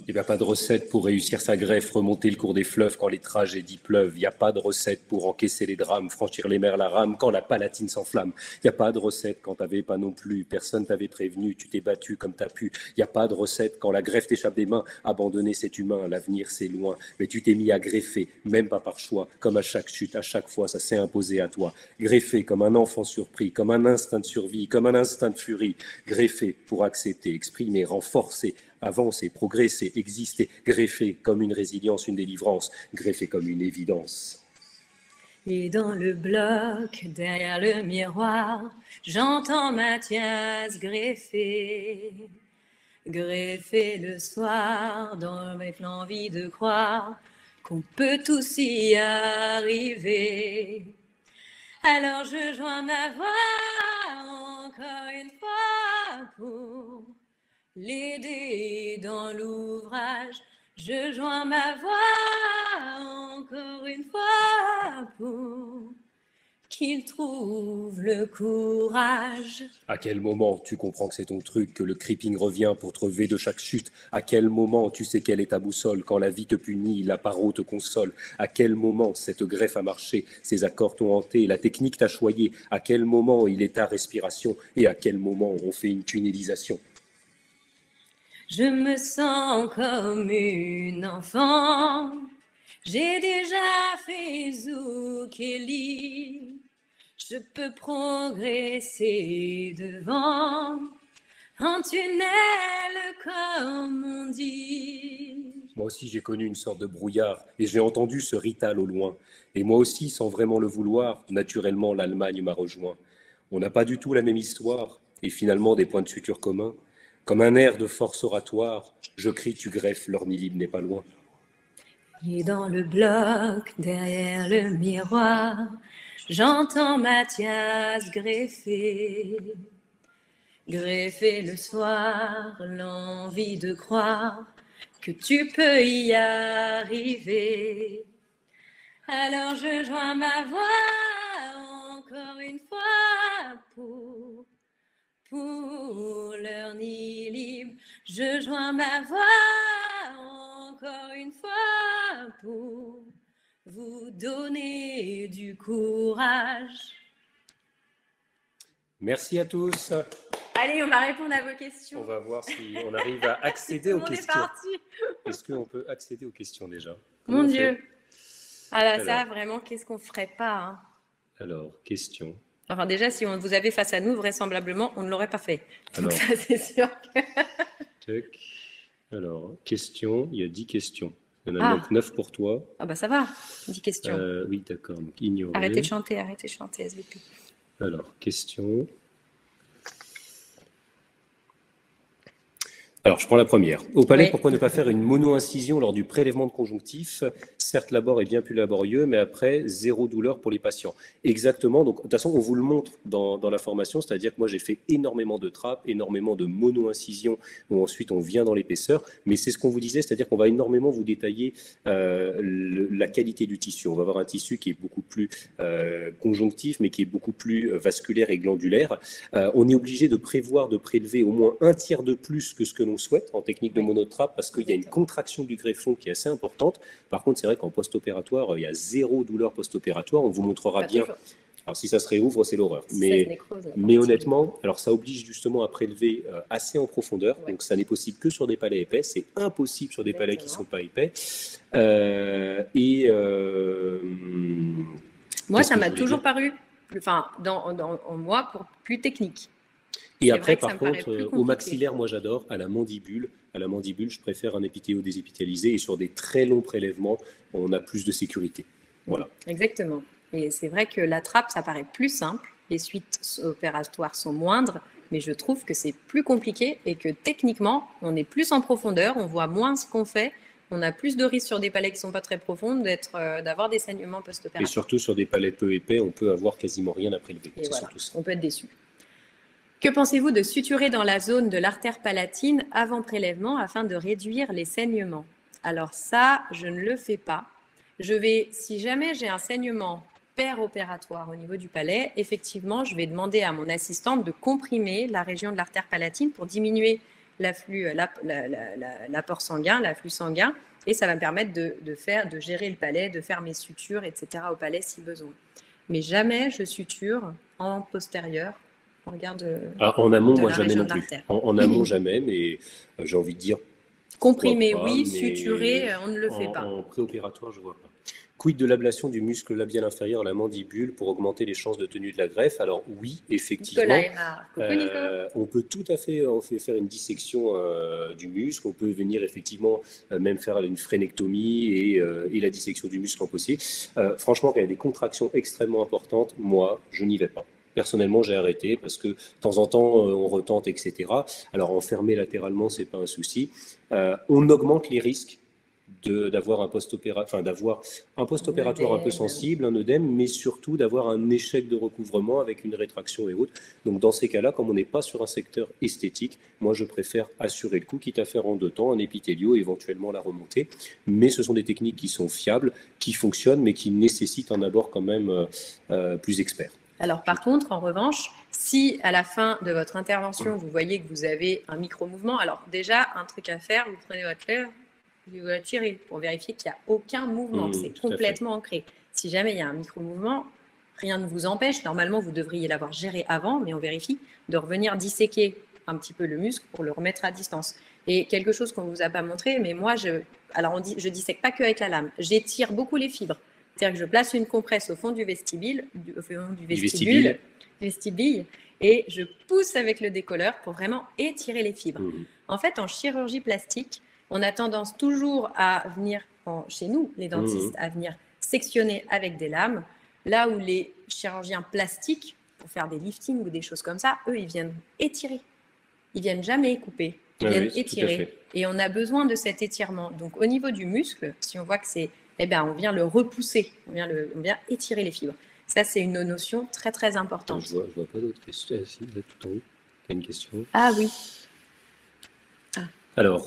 Il n'y a pas de recette pour réussir sa greffe, remonter le cours des fleuves quand les tragédies pleuvent. Il n'y a pas de recette pour encaisser les drames, franchir les mers la rame quand la palatine s'enflamme. Il n'y a pas de recette quand t'avais pas non plus, personne t'avait prévenu, tu t'es battu comme t'as pu. Il n'y a pas de recette quand la greffe t'échappe des mains, abandonner c'est humain, l'avenir c'est loin. Mais tu t'es mis à greffer, même pas par choix, comme à chaque chute, à chaque fois ça s'est imposé à toi. Greffer comme un enfant surpris, comme un instinct de survie, comme un instinct de furie. Greffer pour accepter, exprimer, renforcer, avancer, progresser, exister, greffer comme une résilience, une délivrance, greffer comme une évidence. Et dans le bloc, derrière le miroir, j'entends Mathias greffer le soir, avec l'envie de croire qu'on peut tous y arriver. Alors je joins ma voix encore une fois pour l'aider dans l'ouvrage. Je joins ma voix encore une fois pour qu'il trouve le courage. À quel moment tu comprends que c'est ton truc, que le creeping revient pour te relever de chaque chute? À quel moment tu sais quelle est ta boussole? Quand la vie te punit, la paro te console. À quel moment cette greffe a marché? Ces accords t'ont hanté, la technique t'a choyé. À quel moment il est ta respiration? Et à quel moment on fait une tunnelisation? Je me sens comme une enfant. J'ai déjà fait Zoukeli. Je peux progresser devant un tunnel, comme on dit. Moi aussi, j'ai connu une sorte de brouillard et j'ai entendu ce rital au loin. Et moi aussi, sans vraiment le vouloir, naturellement, l'Allemagne m'a rejoint. On n'a pas du tout la même histoire et finalement des points de suture communs. Comme un air de force oratoire, je crie, tu greffes, l'ornilib n'est pas loin. Et dans le bloc, derrière le miroir, j'entends Mathias greffer. Greffer le soir, l'envie de croire que tu peux y arriver. Alors je joins ma voix encore une fois pour l'heure ni libre. Je joins ma voix encore une fois pour vous donner du courage. Merci à tous. Allez, on va répondre à vos questions. On va voir si on arrive à accéder aux questions. Est-ce qu'on peut accéder aux questions déjà? Mon Dieu. Ah là, ça, vraiment, qu'est-ce qu'on ne ferait pas, hein? Alors, question. Enfin, déjà, si on vous avait face à nous, vraisemblablement, on ne l'aurait pas fait. Alors, donc ça, c'est sûr que... Alors, question, il y a 10 questions. Il y en a donc 9 pour toi. Ah bah ça va, 10 questions. Oui, d'accord. Donc, ignorer. Arrêtez de chanter, SVP. Alors, question. Alors, je prends la première. Au palais, oui. Pourquoi ne pas faire une mono-incision lors du prélèvement de conjonctif? Certes, l'abord est bien plus laborieux, mais après, zéro douleur pour les patients. Exactement. Donc, de toute façon, on vous le montre dans la formation, c'est-à-dire que moi, j'ai fait énormément de trappes, énormément de mono-incisions, où ensuite, on vient dans l'épaisseur. Mais c'est ce qu'on vous disait, c'est-à-dire qu'on va énormément vous détailler la qualité du tissu. On va avoir un tissu qui est beaucoup plus conjonctif, mais qui est beaucoup plus vasculaire et glandulaire. On est obligé de prévoir de prélever au moins un tiers de plus que ce que l'on souhaite en technique de monotrappe parce qu'il y a une contraction du greffon qui est assez importante. Par contre, c'est vrai qu'en post-opératoire, il y a zéro douleur post-opératoire. On vous montrera bien. Alors, si ça se réouvre, c'est l'horreur. Mais honnêtement, alors ça oblige justement à prélever assez en profondeur. Ouais. Donc, ça n'est possible que sur des palais épais. C'est impossible sur des palais qui ne sont pas épais. Moi, ça m'a toujours paru, enfin, en moi, pour plus technique. Et après, par contre, au maxillaire, moi j'adore, à la mandibule, je préfère un épithéo désépithélisé et sur des très longs prélèvements, on a plus de sécurité. Voilà. Exactement. Et c'est vrai que la trappe, ça paraît plus simple, les suites opératoires sont moindres, mais je trouve que c'est plus compliqué et que techniquement, on est plus en profondeur, on voit moins ce qu'on fait, on a plus de risques sur des palais qui ne sont pas très profondes d'avoir des saignements post-opératoires. Et surtout sur des palais peu épais, on peut avoir quasiment rien à prélever. Et voilà, on peut être déçu. Que pensez-vous de suturer dans la zone de l'artère palatine avant prélèvement afin de réduire les saignements? Alors ça, je ne le fais pas. Si jamais j'ai un saignement péropératoire au niveau du palais, effectivement, je vais demander à mon assistante de comprimer la région de l'artère palatine pour diminuer l'apport sanguin, l'afflux sanguin, et ça va me permettre de gérer le palais, de faire mes sutures, etc. au palais si besoin. Mais jamais je suture en postérieur. En amont, moi, jamais non plus. En amont, jamais, mais j'ai envie de dire... Comprimer, oui, suturer, on ne le fait pas. En préopératoire, je ne vois pas. Quid de l'ablation du muscle labial inférieur à la mandibule pour augmenter les chances de tenue de la greffe? Alors oui, effectivement, on peut tout à fait faire une dissection du muscle, on peut venir effectivement même faire une frénectomie et la dissection du muscle en possible. Franchement, quand il y a des contractions extrêmement importantes, moi, je n'y vais pas. Personnellement, j'ai arrêté parce que de temps en temps, on retente, etc. Alors, enfermer latéralement, ce n'est pas un souci. On augmente les risques d'avoir un post-opératoire un peu sensible, un œdème, mais surtout d'avoir un échec de recouvrement avec une rétraction et autres. Donc dans ces cas-là, comme on n'est pas sur un secteur esthétique, moi je préfère assurer le coup, quitte à faire en 2 temps un épithélio, éventuellement la remontée. Mais ce sont des techniques qui sont fiables, qui fonctionnent, mais qui nécessitent un abord quand même plus expert. Alors par contre, en revanche, si à la fin de votre intervention, vous voyez que vous avez un micro-mouvement, alors déjà, un truc à faire, vous prenez votre lèvre, vous la tirez pour vérifier qu'il n'y a aucun mouvement, que c'est complètement ancré. Si jamais il y a un micro-mouvement, rien ne vous empêche, normalement vous devriez l'avoir géré avant, mais on vérifie, de revenir disséquer un petit peu le muscle pour le remettre à distance. Et quelque chose qu'on ne vous a pas montré, mais moi, je dissèque pas qu'avec la lame, j'étire beaucoup les fibres. C'est-à-dire que je place une compresse au fond du vestibule, et je pousse avec le décolleur pour vraiment étirer les fibres. En fait, en chirurgie plastique, on a tendance toujours à venir, chez nous, les dentistes, à venir sectionner avec des lames, là où les chirurgiens plastiques, pour faire des liftings ou des choses comme ça, eux, ils viennent étirer. Ils viennent jamais couper, ils viennent étirer. Et on a besoin de cet étirement. Donc, au niveau du muscle, si on voit que c'est... Eh bien, on vient le repousser, on vient étirer les fibres. Ça, c'est une notion très, très importante. Je vois pas d'autres questions. Si, là, tout en haut, il y a une question. Ah oui. Alors,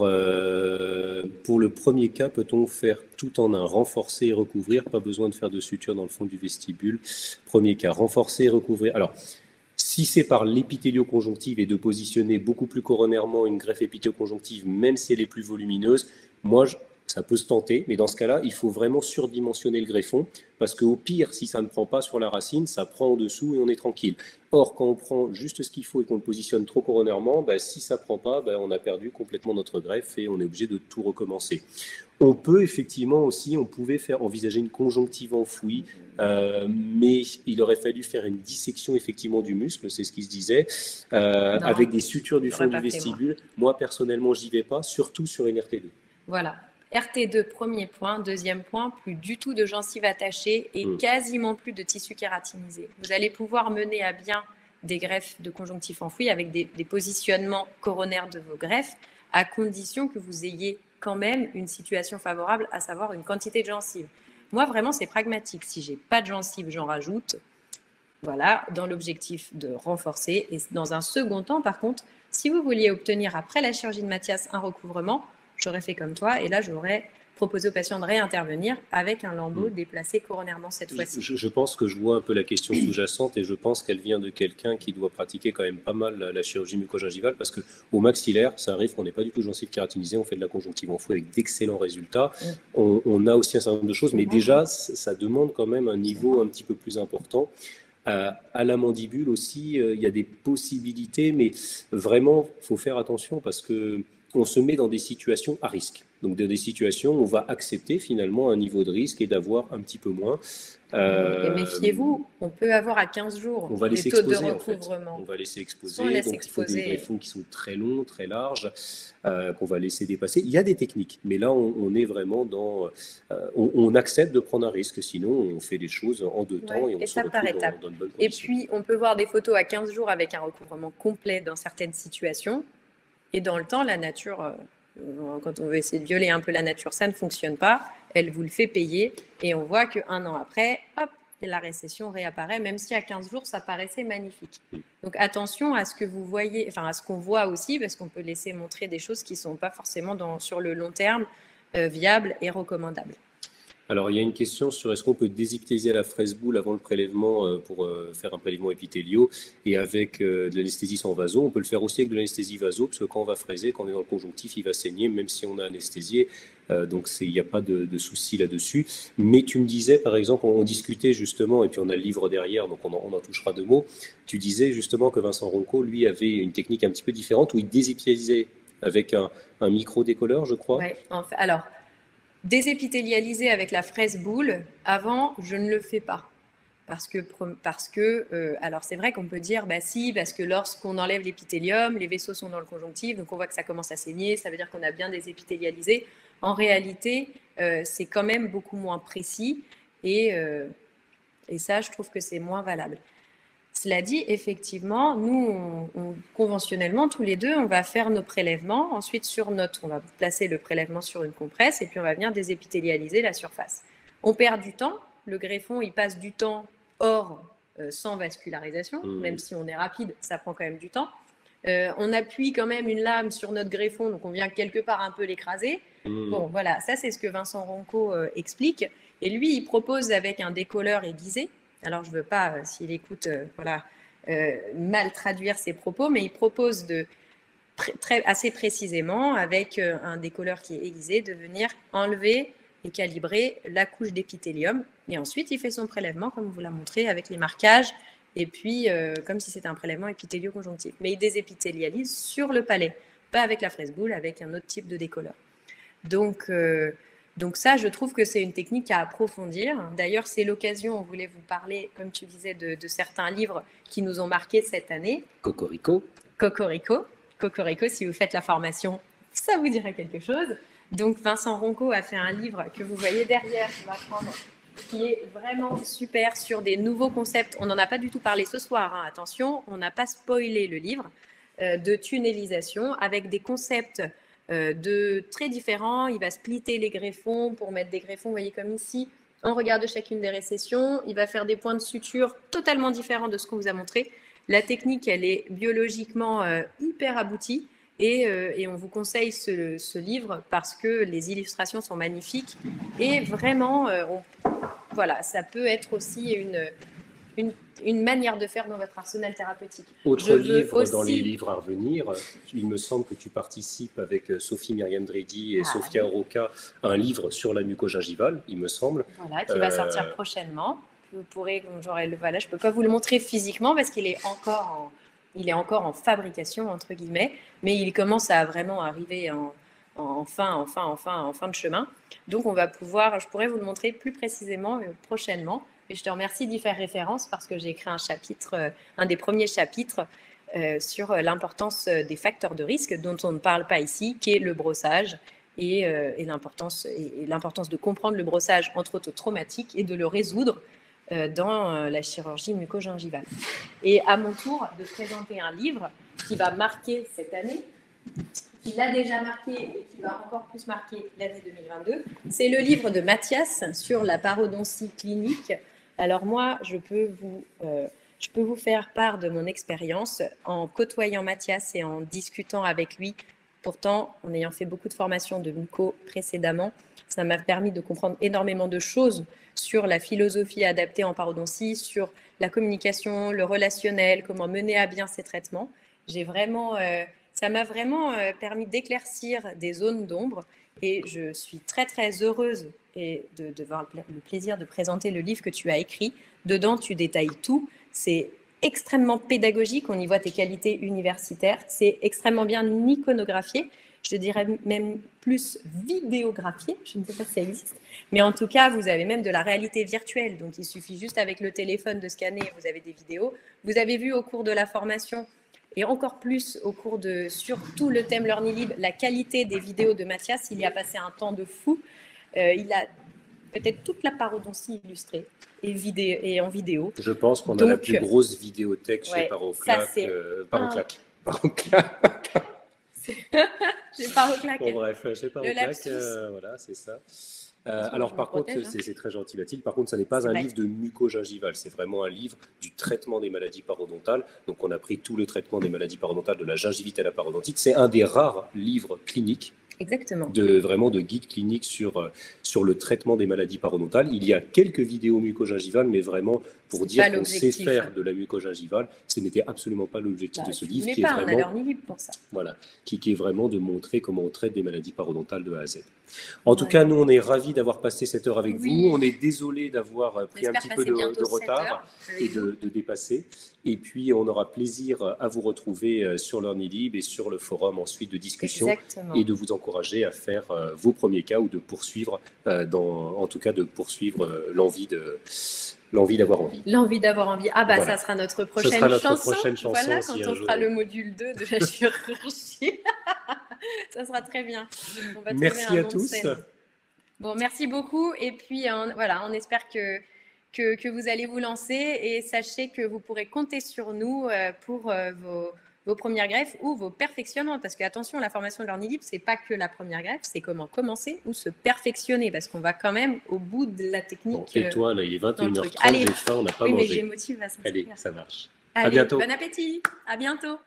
pour le premier cas, peut-on faire tout en un, renforcer et recouvrir? Pas besoin de faire de suture dans le fond du vestibule. Premier cas, renforcer et recouvrir. Alors, si c'est par l'épithélioconjonctive et de positionner beaucoup plus coronairement une greffe épithélioconjonctive, même si elle est plus volumineuse, moi, ça peut se tenter, mais dans ce cas-là, il faut vraiment surdimensionner le greffon, parce qu'au pire, si ça ne prend pas sur la racine, ça prend en dessous et on est tranquille. Or, quand on prend juste ce qu'il faut et qu'on le positionne trop coronairement, si ça ne prend pas, on a perdu complètement notre greffe et on est obligé de tout recommencer. On peut effectivement aussi, on pouvait envisager une conjonctive enfouie, mais il aurait fallu faire une dissection effectivement du muscle, c'est ce qui se disait, avec des sutures du fond du vestibule. Moi, personnellement, j'y vais pas, surtout sur une RT2. Voilà. RT2, premier point. Deuxième point, plus du tout de gencives attachées et quasiment plus de tissu kératinisé. Vous allez pouvoir mener à bien des greffes de conjonctif enfoui avec des positionnements coronaires de vos greffes, à condition que vous ayez quand même une situation favorable, à savoir une quantité de gencives. Moi, vraiment, c'est pragmatique. Si j'ai pas de gencives, j'en rajoute. Voilà, dans l'objectif de renforcer. Et dans un second temps, par contre, si vous vouliez obtenir après la chirurgie de Mathias un recouvrement, j'aurais fait comme toi et là, j'aurais proposé au patient de réintervenir avec un lambeau déplacé coronairement cette fois-ci. Je pense que je vois un peu la question sous-jacente et je pense qu'elle vient de quelqu'un qui doit pratiquer quand même pas mal la chirurgie mucogingivale parce qu'au maxillaire, ça arrive qu'on n'est pas du tout gencive kératinisée, on fait de la conjonctive enfouie avec d'excellents résultats. On a aussi un certain nombre de choses, mais déjà, ça demande quand même un niveau un petit peu plus important. À la mandibule aussi, il y a des possibilités, mais vraiment, il faut faire attention parce qu'on se met dans des situations à risque. Donc, dans des situations où on va accepter finalement un niveau de risque et d'avoir un petit peu moins. Et méfiez-vous, on peut avoir à 15 jours des taux de recouvrement. On va laisser exposer, donc il faut des greffons qui sont très longs, très larges, qu'on va laisser dépasser. Il y a des techniques, mais là, on est vraiment dans... on accepte de prendre un risque, sinon on fait les choses en 2 temps et on se retrouve dans une bonne condition. Et puis, on peut voir des photos à 15 jours avec un recouvrement complet dans certaines situations. Et dans le temps, la nature... quand on veut essayer de violer un peu la nature, ça ne fonctionne pas. Elle vous le fait payer et on voit qu'un an après, hop, la récession réapparaît, même si à 15 jours, ça paraissait magnifique. Donc attention à ce que vous voyez, enfin à ce qu'on voit aussi, parce qu'on peut laisser montrer des choses qui ne sont pas forcément sur le long terme viables et recommandables. Alors, il y a une question sur est-ce qu'on peut désepithéliser la fraise boule avant le prélèvement pour faire un prélèvement épithélio et avec de l'anesthésie sans vaso. On peut le faire aussi avec de l'anesthésie vaso parce que quand on va fraiser, quand on est dans le conjonctif, il va saigner même si on a anesthésié. Donc, il n'y a pas de souci là-dessus. Mais tu me disais, par exemple, on discutait justement, et puis on a le livre derrière, donc on en touchera 2 mots. Tu disais justement que Vincent Ronco, lui, avait une technique un petit peu différente où il désépithélisait avec un micro-décolleur, je crois. Oui, alors... Désépithélialiser avec la fraise boule, avant, je ne le fais pas. Parce que alors c'est vrai qu'on peut dire, si, parce que lorsqu'on enlève l'épithélium, les vaisseaux sont dans le conjonctif, donc on voit que ça commence à saigner, ça veut dire qu'on a bien désépithélialisé. En réalité, c'est quand même beaucoup moins précis et ça, je trouve que c'est moins valable. Cela dit, effectivement, nous, conventionnellement, tous les deux, on va faire nos prélèvements. Ensuite, on va placer le prélèvement sur une compresse et puis on va venir désépithélialiser la surface. On perd du temps. Le greffon, il passe du temps hors, sans vascularisation. Même si on est rapide, ça prend quand même du temps. On appuie quand même une lame sur notre greffon, donc on vient quelque part un peu l'écraser. Bon, voilà, ça c'est ce que Vincent Ronco explique. Et lui, il propose avec un décolleur aiguisé. Alors, je ne veux pas, s'il écoute, mal traduire ses propos, mais il propose assez précisément, avec un décolleur qui est aiguisé, de venir enlever et calibrer la couche d'épithélium. Et ensuite, il fait son prélèvement, comme on vous l'a montré, avec les marquages. Et puis, comme si c'était un prélèvement épithélio-conjonctif. Mais il désépithélialise sur le palais, pas avec la fraise boule, avec un autre type de décolleur. Donc ça, je trouve que c'est une technique à approfondir. D'ailleurs, c'est l'occasion, on voulait vous parler, comme tu disais, de certains livres qui nous ont marqués cette année. Cocorico. Cocorico, si vous faites la formation, ça vous dira quelque chose. Donc, Vincent Ronco a fait un livre que vous voyez derrière, qui est vraiment super sur des nouveaux concepts. On n'en a pas du tout parlé ce soir, hein. Attention, on n'a pas spoilé le livre de tunnelisation avec des concepts très différents. Il va splitter les greffons pour mettre des greffons, vous voyez comme ici, en regard de chacune des récessions. Il va faire des points de suture totalement différents de ce qu'on vous a montré. La technique, elle est biologiquement hyper aboutie. Et on vous conseille ce livre parce que les illustrations sont magnifiques. Et vraiment, voilà, ça peut être aussi une manière de faire dans votre arsenal thérapeutique. Autre livre dans les livres à revenir, il me semble que tu participes avec Sophie Myriam Dredi et Sophia Roca à un livre sur la mucogingivale, il me semble. Voilà, qui va sortir prochainement. Vous pourrez, voilà, je ne peux pas vous le montrer physiquement parce qu'il est encore en fabrication, entre guillemets, mais il commence à vraiment arriver en fin de chemin. Donc, je pourrais vous le montrer plus précisément prochainement. Et je te remercie d'y faire référence parce que j'ai écrit un des premiers chapitres sur l'importance des facteurs de risque dont on ne parle pas ici, qui est le brossage et l'importance de comprendre le brossage entre autres traumatique et de le résoudre dans la chirurgie mucogingivale. Et à mon tour de présenter un livre qui va marquer cette année, qui l'a déjà marqué et qui va encore plus marquer l'année 2022. C'est le livre de Mathias sur la parodontie clinique. Alors moi, je peux vous faire part de mon expérience en côtoyant Mathias et en discutant avec lui. Pourtant, en ayant fait beaucoup de formations de muco précédemment, ça m'a permis de comprendre énormément de choses sur la philosophie adaptée en parodontie, sur la communication, le relationnel, comment mener à bien ces traitements. Ça m'a vraiment permis d'éclaircir des zones d'ombre et je suis très, très heureuse de voir le plaisir de présenter le livre que tu as écrit. Dedans, tu détailles tout. C'est extrêmement pédagogique. On y voit tes qualités universitaires. C'est extrêmement bien iconographié. Je dirais même plus vidéographié. Je ne sais pas si ça existe. Mais en tout cas, vous avez même de la réalité virtuelle. Donc, il suffit juste avec le téléphone de scanner. Vous avez des vidéos. Vous avez vu au cours de la formation et encore plus au cours de surtout le thème Learning Lib, la qualité des vidéos de Mathias. Il y a passé un temps de fou. Il a peut-être toute la parodontie illustrée et en vidéo. Je pense qu'on a la plus grosse vidéothèque chez Paroclac. Chez Paroclac. Bon, bref, chez Paroclac, voilà, c'est ça. Alors, par contre, c'est très gentil, Mathilde. Par contre, ça n'est pas un livre de mucogingivale. C'est vraiment un livre du traitement des maladies parodontales. Donc, on a pris tout le traitement des maladies parodontales, de la gingivite à la parodontite. C'est un des rares livres cliniques. Exactement. Vraiment de guide clinique sur le traitement des maladies parodontales. Il y a quelques vidéos mucogingivales, mais vraiment pour dire qu'on sait faire de la mucogingivale, ce n'était absolument pas l'objectif de ce livre. Mais on a Learning Lib pour ça. Voilà, qui est vraiment de montrer comment on traite des maladies parodontales de A à Z. En tout cas, nous, on est ravis d'avoir passé cette heure avec vous. On est désolé d'avoir pris un petit peu de retard et de dépasser. Et puis, on aura plaisir à vous retrouver sur Learning Lib et sur le forum ensuite de discussion. Exactement. Et de vous encourager à faire vos premiers cas ou de poursuivre, en tout cas, de poursuivre l'envie d'avoir envie. L'envie d'avoir envie. Ah bah voilà. Ça sera notre prochaine chanson. Voilà, quand on fera le module 2 de la chirurgie. Ça sera très bien. On va merci à tous. Bon, merci beaucoup. Et puis, voilà, on espère que que vous allez vous lancer et sachez que vous pourrez compter sur nous pour vos premières greffes ou vos perfectionnements. Parce que attention, la formation de l'ornie libre, ce n'est pas que la première greffe, c'est comment commencer ou se perfectionner parce qu'on va quand même au bout de la technique. Bon, et toi, là, il est 21h30, Allez, j'ai faim, on n'a pas oui, mangé. mais j'ai motivé à Allez, ça marche. Allez, à bientôt. Bon appétit, à bientôt.